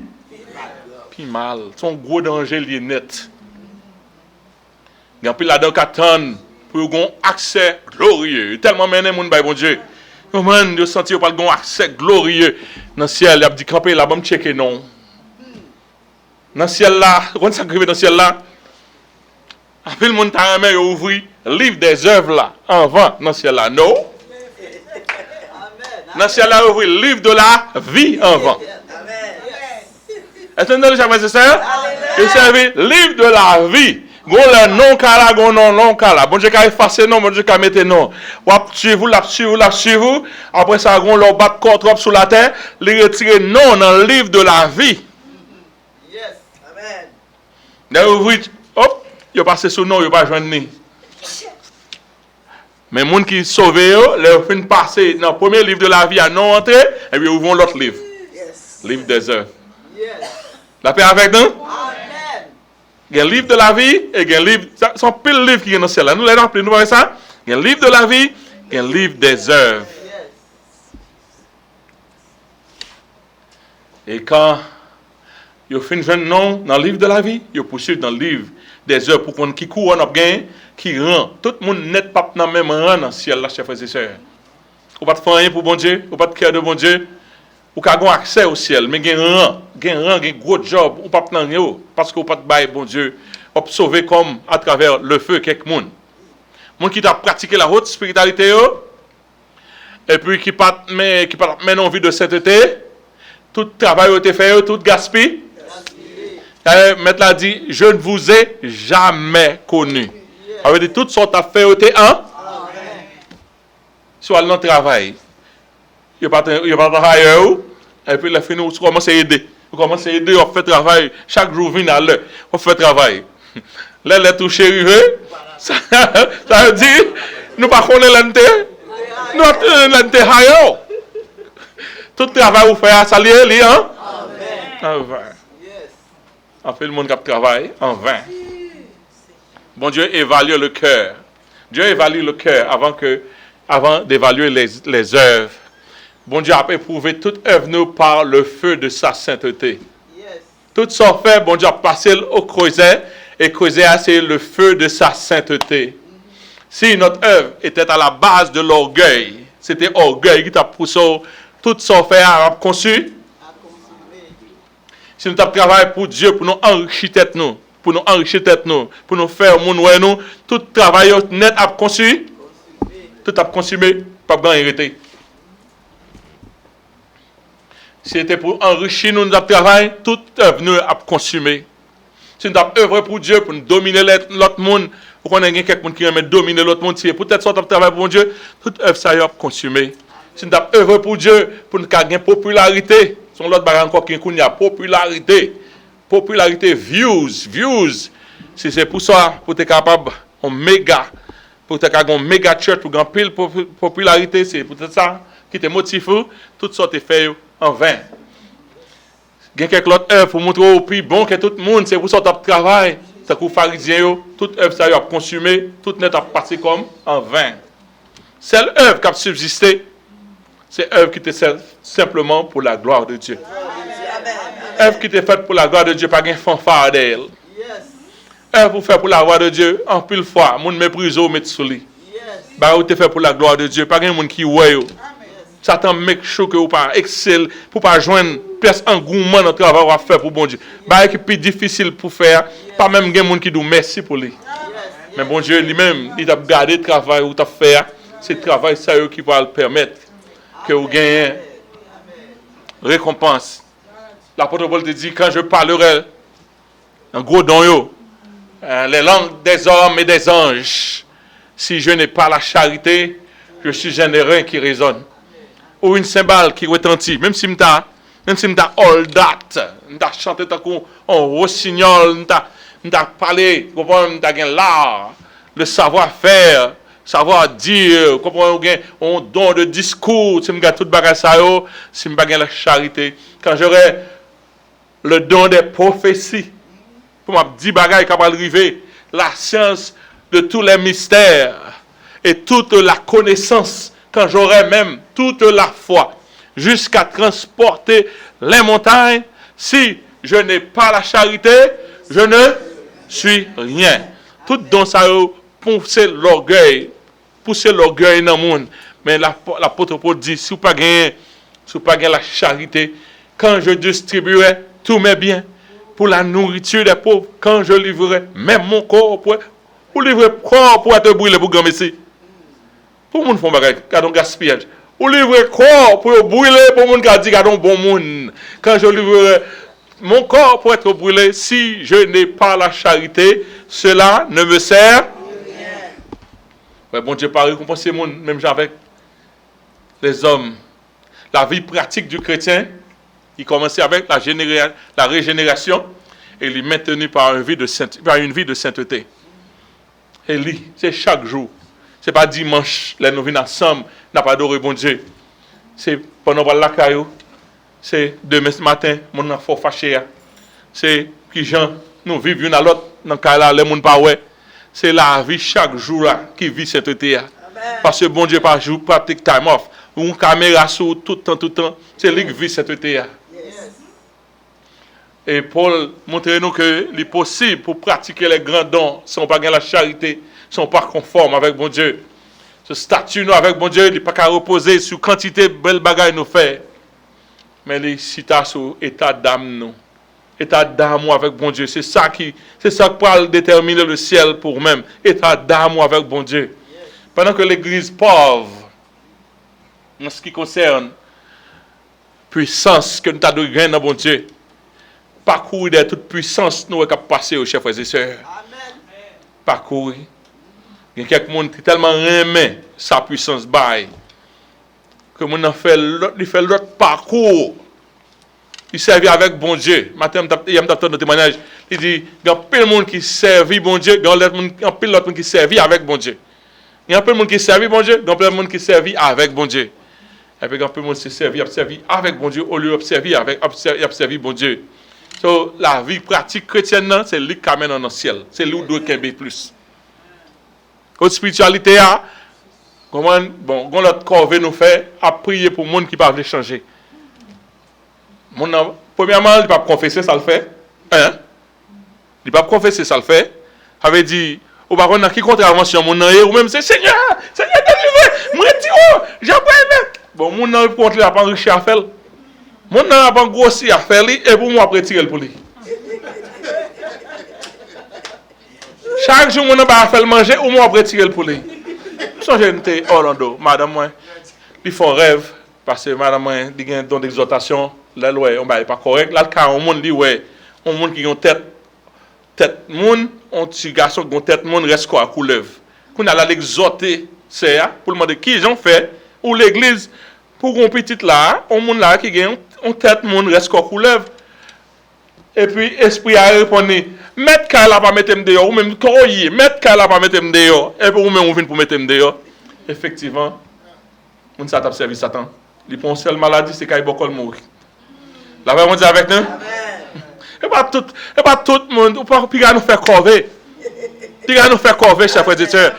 mal. Son gros danger, il est net. Il y a un peu là-dedans qui attend pour avoir accès glorieux. Tellement mené, mon Dieu. Comment je sens qu'il n'y a pas accès glorieux dans le ciel. Il a dit, camper là, bon, checker non. Dans le ciel là, quand ça arrive dans le ciel là, après le monde t'a aimé ouvrir le livre des œuvres là, en vent dans le ciel là. Non. Dans le ciel là, ouvrir le livre de la vie en vent. Est-ce que vous avez frères et sœurs? Il servait le livre de la vie. Gon le non kala, gon non kala. Bon Dieu qui a effacé non, bon Dieu qui a mis non. Ou suivre, la suivre. Après ça, gon leur bat contre sur la terre, les retirer non dans le livre de la vie. Yes. Amen. Là ouvrir, hop, il passé sous non, il pas joindre ni. Mais les gens qui sauvent, leur fin passer dans le premier livre de la vie à non entrer, et puis ils ouvrent l'autre livre. Yes. Livre des œuvres. Yes. La paix avec nous? Amen. Il y a un livre de la vie et il y a un livre. Ce sont pile de livres qui sont dans ce ciel. Nous les rappelons, nous voyons ça? Il y a un livre de la vie et un livre des œuvres. Yes. Et quand ils finissent un nom dans le livre de la vie, ils poursuivent dans le livre des œuvres pour qu'on qui court en gain, qui rend. Tout le monde n'est pas dans le même rang dans le ciel, là, chers frères et sœurs. Vous ne pouvez pas faire rien pour bon Dieu, vous ne pouvez pas faire de bon Dieu. Vous avez accès au ciel, mais vous avez un gros job, vous ne pouvez pas faire rien, parce que vous ne pouvez pas bon Dieu. Vous pouvez sauver comme à travers le feu quelques monde. Les gens qui ont pratiqué la haute spiritualité, et puis qui ne mènent envie de sainteté, tout travail a été fait, tout gaspille. Maître l'a dit, je ne vous ai jamais connu. Ça veut dire toutes sortes d'affaires ont été en. Soit dans le travail. Il n'y a pas de travail, et puis la fin, vous commencez à aider. Vous commencez à aider, on fait travail. Chaque jour, vient à l'heure, on fait travail. Là, les toucher arrivé, ça veut dire, nous ne connaissons pas l'enterre. Nous l'enterre. Tout travail, vous faites à salier, hein? En vain. En fait, le monde qui travaille en vain. Bon Dieu évalue le cœur. Dieu évalue le cœur avant d'évaluer les œuvres. Bon Dieu a éprouvé toute œuvre nous par le feu de sa sainteté. Yes. Tout ça fait, bon Dieu a passé au creuset, et creuset c'est le feu de sa sainteté. Si notre œuvre était à la base de l'orgueil, c'était orgueil qui t'a poussé, tout ça fait à conçu. Si nous travaillons pour Dieu, pour nous enrichir tête nous, pour nous faire nous, tout travail net à conçu, tout à consommer, pas grand hérité. Si c'était pour enrichir nous, notre travail, tout œuvre nous à consommer. Si nous avons œuvré pour Dieu, pour nous dominer l'autre monde, pour qu'on ait quelqu'un qui aime dominer l'autre monde, si peut-être sorte de travail pour Dieu, toute œuvre ça y a consommer. Si nous avons œuvré pour Dieu, pour nous gagner popularité, son l'autre barre encore qui a popularité, views. Si c'est pour ça, pour être capable en méga, pour être capable en méga church, pour gagner pile popularité, c'est peut-être ça qui te motive, tout ça te fait en vain. Il y a quelques autres œuvres pour montrer au plus bon que tout le monde, c'est pour ça que tu travailles. C'est pour les pharisiens, toute œuvre ça a consumé, toute net a passé comme en vain. Seule œuvre qui a subsisté, c'est œuvre qui était simplement pour la gloire de Dieu. Œuvre qui était faite pour la gloire de Dieu, pas un fanfare d'elle. Œuvre pour faire pour la gloire de Dieu, en pile fois, mon méprise au mettre sous lui. Bah, ou te fait pour la gloire de Dieu, pas un monde qui ouais. Satan make sure que vous pas excel pour pas joindre plus engouement dans le travail à faire pour bon Dieu. Bah qui plus difficile pour faire, pas même gen monde qui dit merci pour lui. Mais bon Dieu lui-même, il t'a gardé le travail où tu as fait. C'est le travail sérieux qui va le permettre que vous gagnez récompense. L'apôtre Paul te dit, quand je parlerai en gros don, les langues des hommes et des anges, si je n'ai pas la charité, je suis un airain qui résonne. Ou une cymbale qui retentit, même si m'ta all that, m'ta chanté tant qu'on rossignol, m'ta parlé, m'ta gen l'art, le savoir-faire, savoir dire, on don de discours, si m'ga tout bagay sa yo, si m'ba gen la charité, quand j'aurai le don des prophéties, pour m'a dit bagay capable arriver, la science de tous les mystères et toute la connaissance, quand j'aurai même toute la foi, jusqu'à transporter les montagnes, si je n'ai pas la charité, je ne suis rien. Tout don ça pousser l'orgueil dans le monde. Mais l'apôtre Paul dit, si vous pas gagné la charité, quand je distribuerai tous mes biens pour la nourriture des pauvres, quand je livrerai même mon corps pour livrer corps pour être brûlé pour grand messie. Pour moun font bagay, gardons gaspillage. Ou livrer corps pour brûler pour moun qui dit gardons bon moun. Quand je livrerai mon corps pour être brûlé, si je n'ai pas la charité, cela ne me sert rien. Ouais, bon Dieu pas récompenser moun, même avec les hommes. La vie pratique du chrétien, il commençait avec la régénération et il est maintenu par une vie de sainteté. Et lui, c'est chaque jour. Ce n'est pas dimanche, là nous venons ensemble, n'a pas adoré bon Dieu. C'est pendant la caillou, c'est demain matin, mon enfant fâché. C'est qui gens nous vivons l'une à l'autre, dans le cas là, les gens pas ouais. C'est la vie chaque jour là qui vit cette été. Parce que bon Dieu pas jour, pas take time off. Une caméra sur tout le temps, c'est lui qui vit cette été. Et Paul montre nous que il est possible pour pratiquer les grands dons si on pas la charité, si on pas conforme avec bon Dieu. Ce statut nous avec bon Dieu, il n'est pas qu'à reposer sur quantité de belles bagailles nous faire. Mais il cite sur état d'âme nous. État d'âme avec bon Dieu, c'est ça qui peut déterminer le ciel pour même. État d'âme avec bon Dieu. Pendant que l'église pauvre en ce qui concerne puissance que nous avons de dans bon Dieu. Parcourir de toute puissance nous avons passé aux chers frères et sœurs. Parcourir. Il y a quelqu'un qui tellement aimé sa puissance bail que mon a fait l'autre parcours. Il servait avec bon Dieu. Matin, il y a un témoignage. Il dit, il y a plein de monde qui servait bon Dieu, il y a plein de monde qui servait avec bon Dieu. Il y a plein de monde qui servait bon Dieu, il y a plein de monde qui servait avec bon Dieu. Et puis, il y a plein de monde qui servait avec bon Dieu, au lieu d'observer avec bon Dieu. So, la vie pratique chrétienne, c'est lui qui amène dans le ciel. C'est lui qui doit qu'il plus. Notre spiritualité, bon, notre corps veut nous faire à prier pour le monde qui ne peut pas changer. Premièrement, il ne peut pas confesser, ça le fait. Hein? Il ne peut pas confesser, ça le fait. Ça veut dire, au baron, qui contravention, mon nom, ou même c'est Seigneur, délivré, moi, retire, j'ai pas aimé. Bon, mon nom, il n'a pas riche à faire. Mon nom n'a pas grossi à faire, et pour moi, après, tirer pour lui. Chaque jour, mon nom va faire manger, ou moi, après, tirer pour lui. Je suis Orlando, madame, moi, ils font rêve, parce que madame, moi, il y a un don d'exhortation. Là, ouais, on n'est pas correct. Là, quand on monde dit, ouais, on monde qui ont tête monde, on petit garçon qui ont tête monde reste quoi à couleuvre. Qu'on a l'exhorter, c'est pour demander qui ils ont fait, ou l'église, pour qu'on petit là, on monde là qui gagne, on tête monde reste quoi à couleuvre. Et puis, esprit a répondu, mettre qu'à la pas mettre dehors, ou même croyer, mettre qu'à la pas mettre dehors, et puis, ou même on vient pour mettre dehors. Effectivement, on s'est servi Satan. Il prend une seule maladie, c'est qu'il y a mourir. La vraie dit avec nous? Et pas tout le monde, ou pas nous faire corver. Puis nous faire corver, chers frères et sœurs.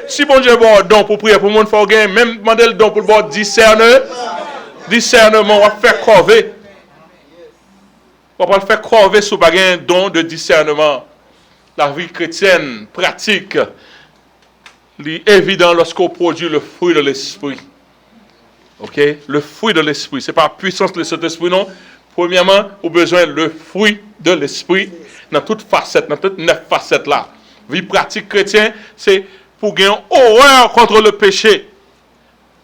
Si bon Dieu a un don pour prier pour le monde, il faut même demander le don pour le bon discernement, on va faire corver. On va faire corver sous un don de discernement. La vie chrétienne pratique, c'est évident lorsqu'on produit le fruit de l'esprit. Ok? Le fruit de l'esprit. Ce n'est pas la puissance de cet esprit, non. Premièrement, on a besoin du fruit de l'esprit dans toute facette, dans toutes 9 facettes là. Vie pratique chrétienne, c'est pour gagner horreur contre le péché.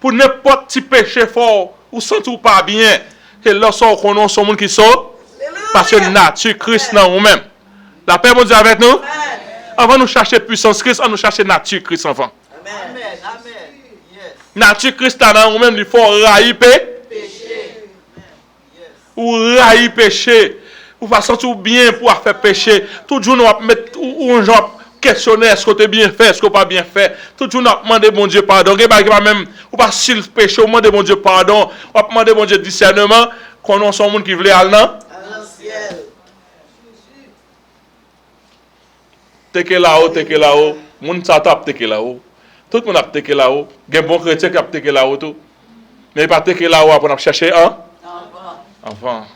Pour n'importe petit péché fort, ou sentir pas bien, que lorsqu'on connaît son monde qui sort, parce que nature Christ dans nous-mêmes. La paix, mon Dieu, avec nous. Avant nous chercher puissance Christ, on nous chercher nature Christ avant. Amen. Amen. Yes. Nature Christ dans nous-mêmes, il faut railler Péché. ou railler péché. Ou pas sentir bien pour faire péché. Tout jour, nous allons mettre un genre questionner est-ce que tu as bien fait, est-ce que tu pas bien fait. Tout jour, nous allons demander bon Dieu pardon. Même, ou pas si le péché, on demande bon Dieu pardon. On va demander bon Dieu discernement. Qu'on a son monde qui voulait aller dans le ciel. Teke là-haut. Moun sa tap teke là-haut. Tout le monde a teke là-haut. Il y a un bon chrétien qui a teke là-haut tout. Mais pas teke là-haut pour chercher un enfant.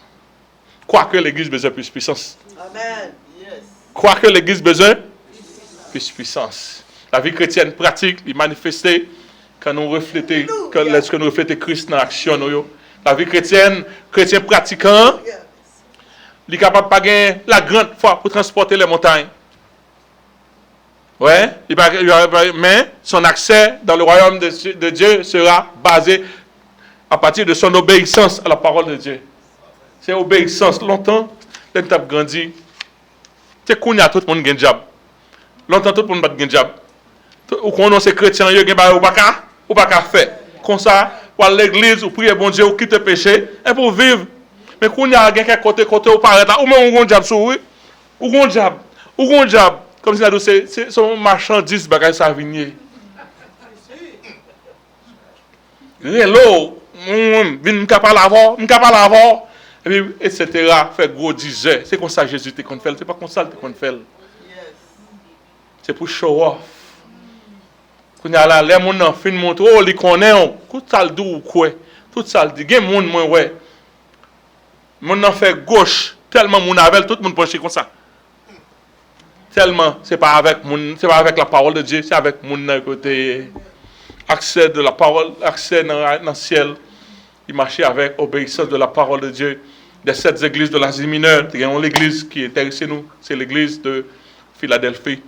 Quoique l'église besoin plus puissance. Amen. Yes. Quoique l'église besoin plus puissance. La vie chrétienne pratique, il manifestait quand nous reflétons, lorsque nous reflétons Christ dans l'action. La vie chrétien pratiquant, il est capable de pas gagner la grande foi pour transporter les montagnes. Ouais, mais son accès dans le royaume de Dieu sera basé à partir de son obéissance à la parole de Dieu. C'est obéissance. Longtemps, les gens ont grandi. C'est qu'on a tout le monde qui a un job. Longtemps, tout le monde n'a pas de job. Ou qu'on a ces chrétiens, ils n'ont pas qu'à faire. Comme ça, pour l'église, ou prier bon Dieu, ou quitter le péché, et pour vivre. Mais qu'on a quelqu'un côté, ou paraît là, ou même on a un job sur eux, ou un job. Comme si c'est son marchandise, bagage ça vigné. Hello, vin capable avoir, et puis etc. Fait gros 10 heures. C'est comme ça Jésus te qu'on fait, c'est pas comme ça te qu'on fait. C'est pour show off. Quand y a là les monde fin montre oh li connaît tout ça le dou quoi. Tout ça le dit gen monde moins ouais. Mon en fait gauche tellement mon avec tout le monde pencher comme ça. Tellement c'est pas avec la parole de Dieu, c'est avec mon côté accès de la parole, accès dans le ciel. Il marchait avec obéissance de la parole de Dieu. Des 7 églises de l'Asie mineure, il y a l'église qui intéresse nous, c'est l'église de Philadelphie.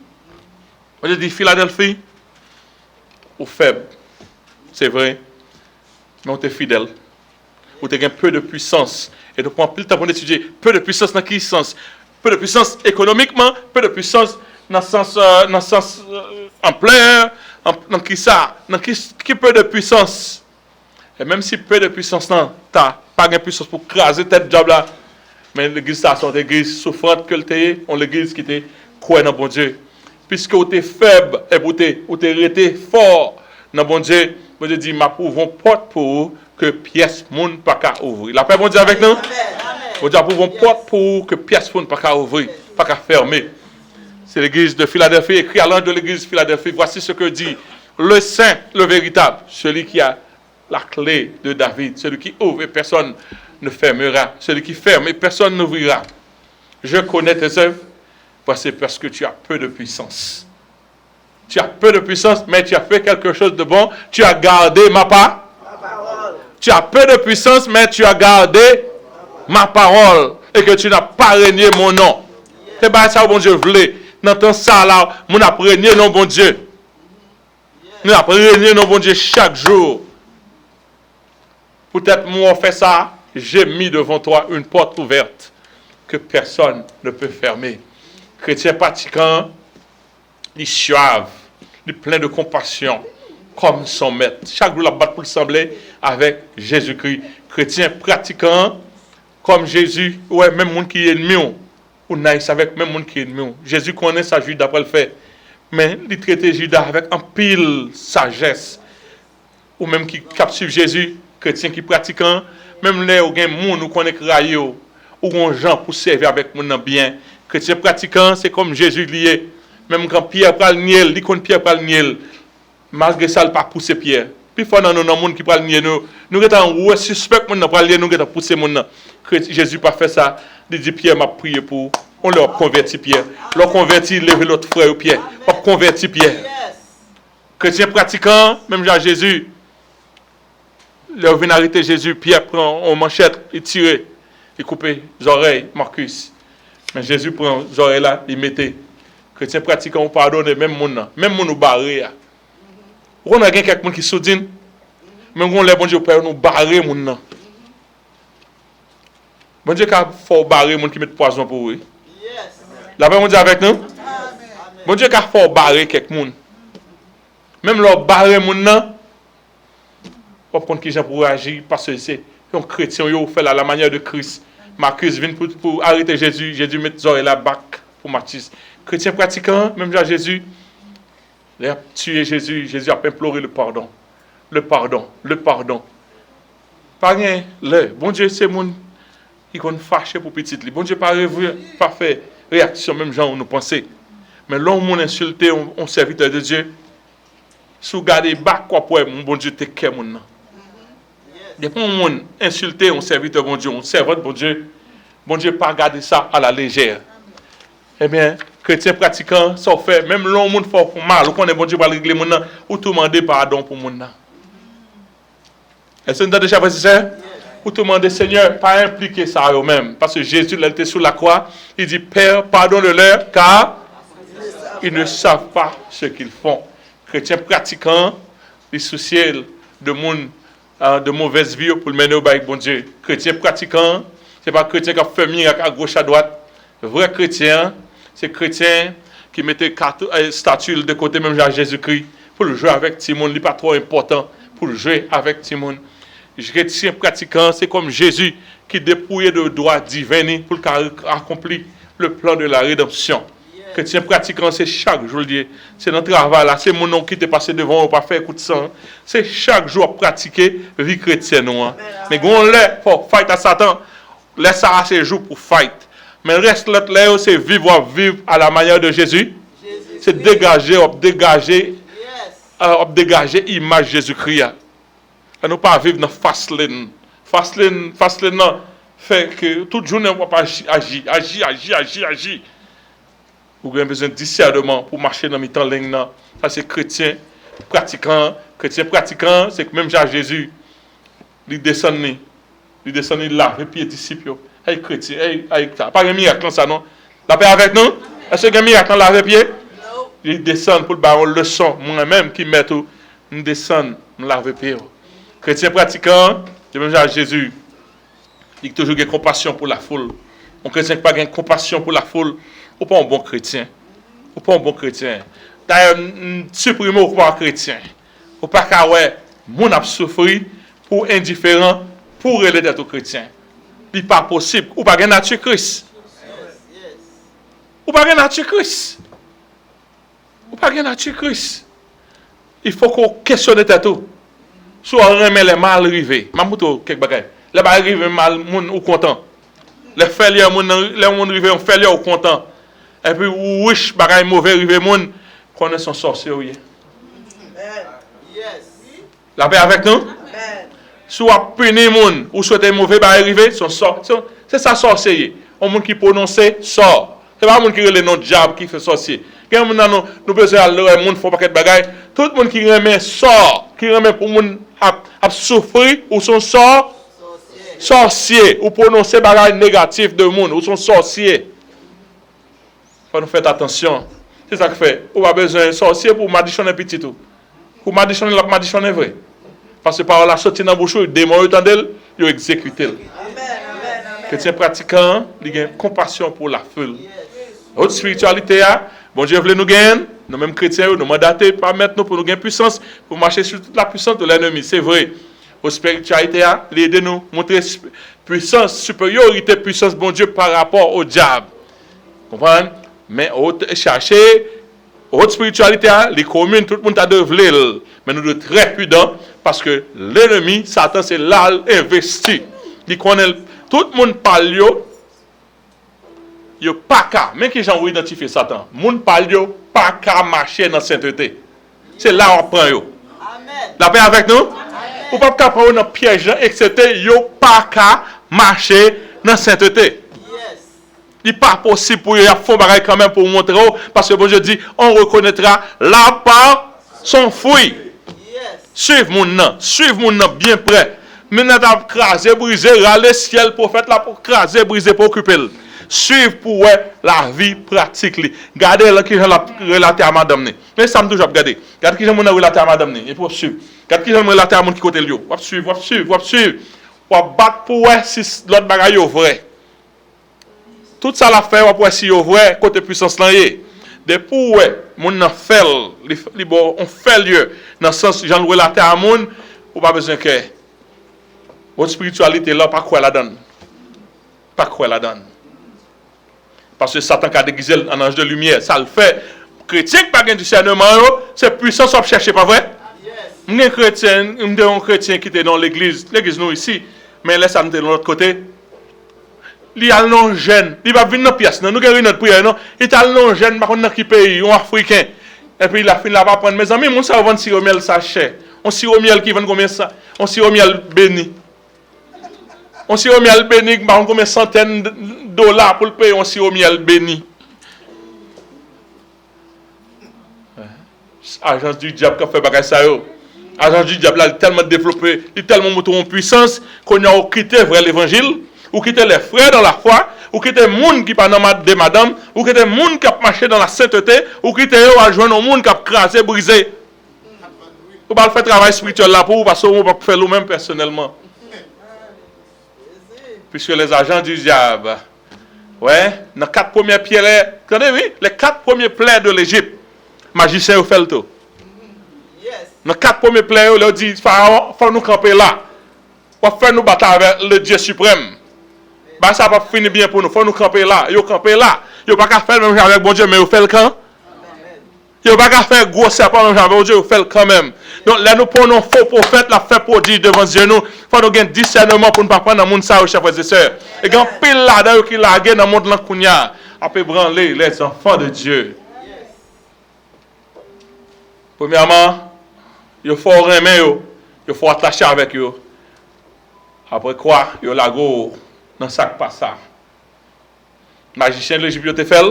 Moi je dis Philadelphie, ou faible, c'est vrai, mais on est fidèle. Ou tu as un peu de puissance. Et donc, on plus le temps pour étudier. Peu de puissance dans quel sens? Peu de puissance économiquement, peu de puissance dans le sens ampleur, dans qui ça? Dans qui peu de puissance? Et même si peu de puissance, non, tu n'as pas de puissance pour craser tête job là. Mais l'église, c'est une église souffrante que tu es, une église qui te croit dans bon Dieu. Puisque tu es faible et tu es resté fort dans bon Dieu, bon Dieu dit, ma pouvons porte pour vous que pièce moun pas qu'à ouvrir. La paix, bon Dieu, avec nous? Bon Dieu, pouvons porte pour vous que pièce moun pas qu'à ouvrir, pas qu'à fermer. C'est l'église de Philadelphie, écrit à l'ange de l'église de Philadelphie. Voici ce que dit le saint, le véritable, celui qui a la clé de David, celui qui ouvre et personne ne fermera, celui qui ferme et personne n'ouvrira. Je connais tes œuvres, voici parce que tu as peu de puissance. Tu as peu de puissance, mais tu as fait quelque chose de bon. Tu as gardé ma parole. Tu as peu de puissance, mais tu as gardé ma parole. Et que tu n'as pas régné mon nom. C'est pas ça, bon Dieu, voulait. Dans ton ça là, on a régné non, bon Dieu. Nous avons régné non, bon Dieu, chaque jour. Peut-être moi, on fait ça. J'ai mis devant toi une porte ouverte que personne ne peut fermer. Chrétien pratiquant, il suave, il plein de compassion, comme son maître. Chaque jour, la batte pour le sembler avec Jésus-Christ. Chrétien pratiquant, comme Jésus, ouais, même monde qui est ennemi, ou naïs avec même monde qui est ennemi. Jésus connaît sa Judas après le fait. Mais il traite Judas avec un pile sagesse. Ou même qui captive Jésus, chrétien qui pratiquant, même les ou gen moun ou connaît rayo, ou on gens pour servir avec moun bien. Chrétien pratiquant, c'est comme Jésus lié. Même quand Pierre pral niel, il connaît Pierre pral niel. Malgré ça, il pas pousser Pierre. Puis faut dans nos monde qui pral niel nous étant ouais suspect moun pral niel nous pousser moun. Jésus pas fait ça. Il dit Pierre m'a prié pour on leur converti Pierre. Leur converti lever l'autre frère Pierre. Pas converti Pierre. Chrétien pratiquant, même Jean Jésus leur vient arrêter Jésus, Pierre prend une manchette, il tire, il coupe les oreilles, Marcus. Mais Jésus prend les oreilles là, il mettait. Chrétien pratiquant, on pardonne même moun, même moun nous barré. On a quelqu'un qui soutient, même on les bon Dieu père nous barrer moun nan. Bon Dieu qu'a faut barrer moun qui met poison pour eux. La paix mon Dieu avec nous. Bon Dieu qu'a faut barrer quelqu'un moun. Même leur barrer moun nan, pas prendre qui gens pour agir parce que c'est un chrétien yo fait la manière de Christ. Marcus vient pour arrêter Jésus, Jésus met Zoé la bac pour Mathis. Chrétien pratiquant, même Jean Jésus, il a tué Jésus, Jésus a imploré le pardon. Le pardon, le pardon. Pas rien, bon Dieu, c'est moun qui est fâché pour petit. Bon Dieu, pas fait réaction, même gens nous penser. Mais l'homme moun insulté, on serviteur de Dieu, sous garder bac quoi pour mon bon Dieu, t'es qu'un moun. Depuis on moun insulté, on serviteur bon Dieu, on servant bon Dieu pas garder ça à la légère. Eh bien, chrétien pratiquant, ça fait, même l'homme moun fait mal, ou qu'on est bon Dieu pour régler moun nan, ou tout demander pardon pour moun nan. Est-ce que vous avez déjà fait ça? Ou tout demander, Seigneur, pas impliquer ça eux-mêmes. Parce que Jésus, il était sur la croix, il dit, Père, pardonne-leur, car ils ne savent pas ce qu'ils font. Chrétien pratiquant, il soucie de monde de mauvaise vie pour le mener au bail bon Dieu. Chrétien pratiquant, c'est pas chrétien qui a fait miracle à gauche à droite. Le vrai chrétien, c'est chrétien qui mettait statue de côté même à Jésus-Christ pour le jouer avec Timon. Il n'est pas trop important pour le jouer avec Timon. Chrétien pratiquant, c'est comme Jésus qui dépouillait de droits divins pour accomplir le plan de la rédemption. Chrétien pratiquant, c'est chaque jour, c'est notre travail là, c'est mon nom qui t'est passé devant, on pas faire coup de sang. C'est chaque jour pratiquer vie chrétienne. Mais quand on l'est pour fight à Satan, laisse ça ces jours pour fight. Mais le reste l'autre là, c'est vivre à la manière de Jésus. C'est dégager l'image de Jésus-Christ. Et nous pas vivre dans fast lane. Fast lane fait que toute journée on va pas agir. Vous avez besoin de discernement pour marcher dans le temps ligne. Ça c'est chrétien pratiquant, c'est que même Jésus, il descend, il lave les pieds disciples. Hey chrétien, pas un miracle ça non. La paix avec nous? Est-ce qu'il y a un miracle lave les pieds? Il descend pour le baron leçon, moi-même qui met tout, nous descend, nous lave les pieds. Chrétien pratiquant, même Jésus, il a toujours une compassion pour la foule. Un chrétien qui n'a pas de compassion pour la foule, ou pas un bon chrétien. Ou pas un bon chrétien. D'ailleurs, supprimer ou pas un chrétien. Ou pas qu'à ouais, mon a souffert pour indifférent, pour aider d'être chrétien. Ce n'est pas possible. Ou pas de nature Christ. Ou pas de nature Christ. Ou pas de nature Christ. Il faut qu'on questionne tout. Soit on remet les mal arrivés. Mamouto, quelque bagaille. Les mal arrivés, mal, moun ou content. Les failures, les moun arrivés, on failure ou content. Et puis, wish, bagaille mauvais arrivé, moun, connaît son sorcier. La paix avec nous? Soit punir moun, ou souhaiter mauvais bagaille arrivé, son sorcier. C'est ça sorcier. Un moun qui prononce sort. C'est pas un moun qui relève notre diable qui fait sorcier. Quand nous besoin aller moun faut pas quelque bagaille. Tout le monde qui remet sort, qui remet pour moun a souffrir ou son sort sorcier ou prononcer bagaille négatif de moun ou son sorcier. Faut nous faire attention. C'est ça que fait. On a besoin de sorcier pour m'additionner petit tout. Pour m'additionner la m'additionner vrai. Parce que par la sortie dans bouche, démon entendel, yo exécuter. Chrétien pratiquant, il a compassion pour la foule. Autre spiritualité bon Dieu veut nous gagner, nous mêmes chrétiens, nous mandater pas mettre nous pour nous gagner puissance, pour marcher sur toute la puissance de l'ennemi, c'est vrai. Au spiritualité l'aider nous montrer puissance, supériorité, puissance bon Dieu par rapport au diable. Comprenez? Mais chercher haute spiritualité, les communes, tout le monde a devenu, mais nous sommes très prudents parce que l'ennemi, Satan, c'est là investi. Il connaît tout le monde parle yo pas qu'à, même qui j'en identifier Satan. Moun parle yo pas qu'à marcher dans sainteté. C'est là on prend yo. Amen. La paix avec nous? Amen. Ou pas qu'à prendre dans piège etc. Yo pas qu'à marcher dans sainteté. Il n'est pas possible pour eux faire bagaille quand même pour montrer parce que bon Dieu dit on reconnaîtra la part son fruit. Suive mon nom bien près. Maintenant t'as crasé, brisé, râler ciel prophète là pour craser, briser pour occuper. suivre pour la vie pratique. Regardez là qui j'ai relaté à madame. Mais ça me toujours regarder. Regardez qui j'ai relaté à madame. Et pour suivre. Regardez qui j'ai relaté à mon qui côté lui. Vous suivre. Vous battre pour si l'autre bagaille est vrai. Tout ça la fait pour si est vrai côté puissance là est. Depuis mon en fait on fait lieu dans le sens j'en relaté à mon ou pas besoin que votre spiritualité là pas quoi la donne. Pas quoi la donne. Parce que Satan a déguisé en ange de lumière, ça le fait. Chrétien qui pas de discernement, c'est puissance à chercher, pas vrai? Yes. Un chrétien qui était dans l'église nous ici, mais laisse ça de l'autre côté. Il y a non jeune, il va venir dans pièce, nous avons notre prière, non? Il y a non jeune, par contre, qui pays, un africain. Et puis il a fini là-bas prendre mes amis, mon ça vend sirop miel sachet. On sirop miel qui vend combien ça? On sirop miel béni. On sirop miel béni, par combien centaines de dollars pour le payer, on sirop miel béni. Agence du diable qui a fait bagage ça yo. Agence du diable là, il est tellement développé, il est tellement monté en puissance qu'on a quitté vers l'évangile, ou quitté les frères dans la foi, ou quitté les gens qui parlent de madame, ou quitté les gens qui ont marché dans la sainteté, ou quitté eux à joindre les gens qui ont crasé, brisé. Vous ne pouvez pas faire travail spirituel là pour vous parce que vous ne pouvez pas faire vous-même personnellement. Puisque les agents du diable, ouais, dans les 4 premières pierres, attendez, oui, les 4 premiers plaies de l'Égypte, magicien fait le tout. Dans les 4 premiers plaies, il dit, Pharaon, il faut nous camper là. Il faut faire nous battre avec le Dieu suprême. Bah, ça va finir bien pour nous. Il faut nous camper là. Il faut camper là. Il ne faut pas faire même avec bon Dieu, mais il fait le camp. Il ne faut pas faire gros serpent même avec bon Dieu, il fait le camp même. Donc là, nous prenons faux prophète, la fait prodige devant Dieu. Il faut nous avoir un discernement pour ne pas prendre dans le monde ça, chers frères et sœurs. Et quand pile là-dedans qui l'a dans le monde là, qu'on y a, après branler les enfants de Dieu. Premièrement, il faut remettre, il faut attacher avec eux. Après quoi, il y a la go dans sac pas ça. Magicien de l'Égypte te fait.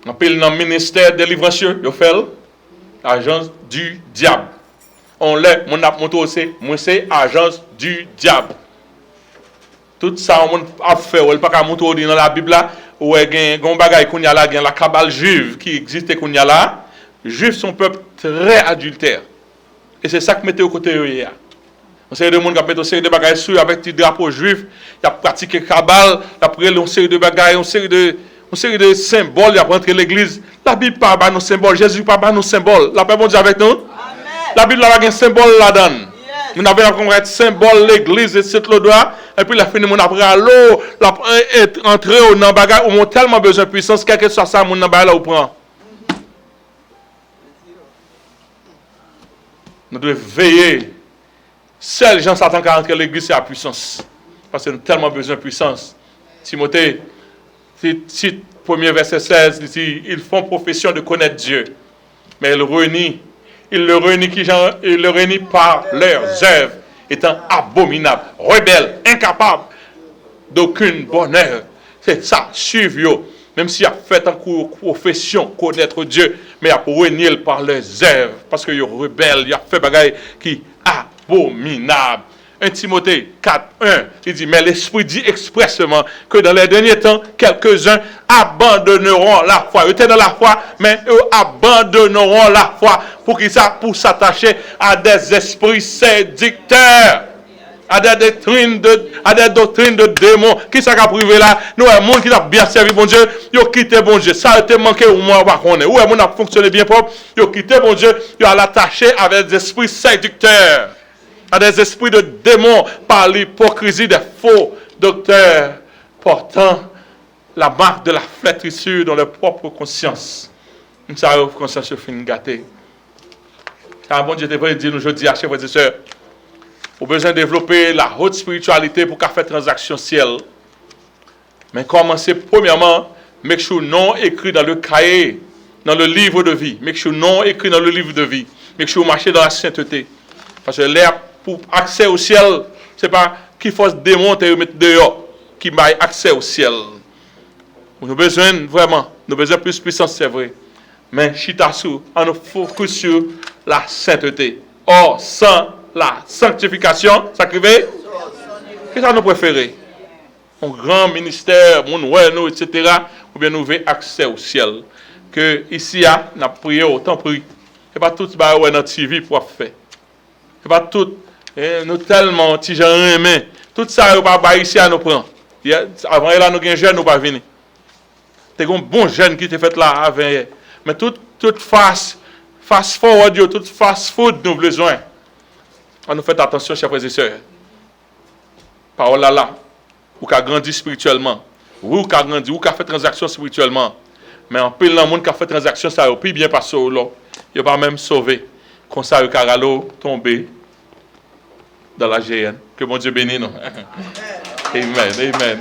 On pile dans le ministère de délivrance, il fait agence du diable. On l'a, mon monté aussi, moi c'est agence du diable. Tout ça on a fait, on pas monter dans la Bible là, où il y a un bagage qu'on y a là, la cabale juive qui existe qu'on y a là. Juifs sont un peuple très adultère. Et c'est ça que mettez au côté hier. On sait de monde qui a mis une série de bagages sur avec des drapeaux juifs, il a pratiqué cabale, il a pris une série de bagages, une série de symboles, il a rentré l'église. La Bible parle pas nos symboles, Jésus parle pas nos symboles. La paix bon Dieu avec nous. Amen. La Bible a un symbole là-dedans. Nous avons un symbole l'église et c'est le doigt. Et puis la fin de mon après à l'eau, entrer dans le bagage, on a tellement besoin de puissance, quel que soit ça, mon bagage là, on prend. Nous devons veiller. Seuls les gens s'attendent à rentrer l'église, c'est la puissance. Parce que nous avons tellement besoin de puissance. Timothée, Tite, 1er verset 16, il dit, ils font profession de connaître Dieu. Mais ils le renient par leurs œuvres, étant abominables, rebelles, incapables d'aucune bonne œuvre. C'est ça, suivez-vous. Même s'il a fait en profession connaître Dieu, mais il a renié par leurs œuvres, parce qu'il est rebelle, il a fait des choses qui sont abominables. 1 Timothée 4, 1, il dit, mais l'Esprit dit expressément que dans les derniers temps, quelques-uns abandonneront la foi. Ils étaient dans la foi, mais eux abandonneront la foi pour s'attacher à des esprits séducteurs. À des doctrines de démons. Qui ça a privé là? Nous, un monde qui a bien servi bon Dieu, ils ont quitté bon Dieu. Ça a été manqué au moins, ou un monde a fonctionné bien propre, ils ont quitté bon Dieu, ils ont l'attaché avec des esprits séducteurs, à des esprits de démons par l'hypocrisie des faux docteurs portant la marque de la flétrissure dans leur propre conscience. Ça a conscience fin gâtée. Car bon Dieu te dit nous aujourd'hui à chers frères et sœurs, au besoin de développer la haute spiritualité pour qu'à faire transaction ciel. Mais commencez premièrement, make sure non écrit dans le cahier, dans le livre de vie. Make sure non écrit dans le livre de vie. Make sure marcher dans la sainteté. Parce que l'air pour accès au ciel, c'est pas qu'il faut se démonter et mettre dehors qui m'a accès au ciel. Nous avons besoin vraiment, nous avons besoin de plus de puissance, c'est vrai. Mais chitasu, on nous focus sur la sainteté. Or, sans la sanctification, ça crée Qu'est-ce que nous préférons? Un grand ministère, mon ouais, nous, etc. Ou bien nous avons accès au ciel. Que ici, nous avons prié autant prié. Et pas tout bah ouais dans TV pour faire. Et pas tout nous tellement petits gens aimés. Tout ça pas ici à nous prendre. Avant là nous gain jeune nous pas venir. T'es un bon jeune qui t'est fait là avant. Mais tout fast forward, tout fast food nous besoin. On nous fait attention chers frères et sœurs. Parole là. Ou qu'a grandi spirituellement. Ou qu'a grandi, ou qu'a fait transaction spirituellement. Mais en pile dans monde qui a fait transaction ça au plus bien passé au là. Il pas même sauvé. Comme ça le caralo tombé dans la GN. Que mon Dieu bénisse nous. Amen.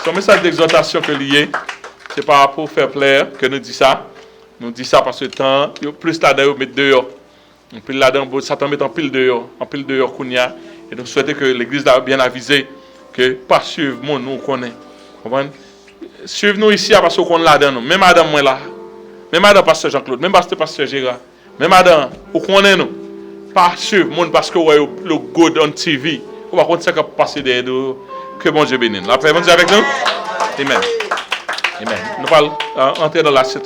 Son message d'exhortation que lié, c'est pas pour faire plaire que nous dit ça. Nous dit ça parce que temps, plus là-dedans, mettre dehors. En pile là-dedans, Satan met en pile dehors kounya. Et nous souhaitons que l'église a bien avisé que pas suivre mon nous connaît. Comprenez? Suivez nous ici parce qu'on là dedans. Même madame moi là. Même madame pasteur Jean-Claude, même pasteur Gérard. Même madame, ou connaît nous. Pas suivre mon parce que le good on TV. On va continuer à passer derrière nous. Que bon Dieu bénisse. La paix, bon Dieu avec nous. Amen. Nous allons entrer dans la 7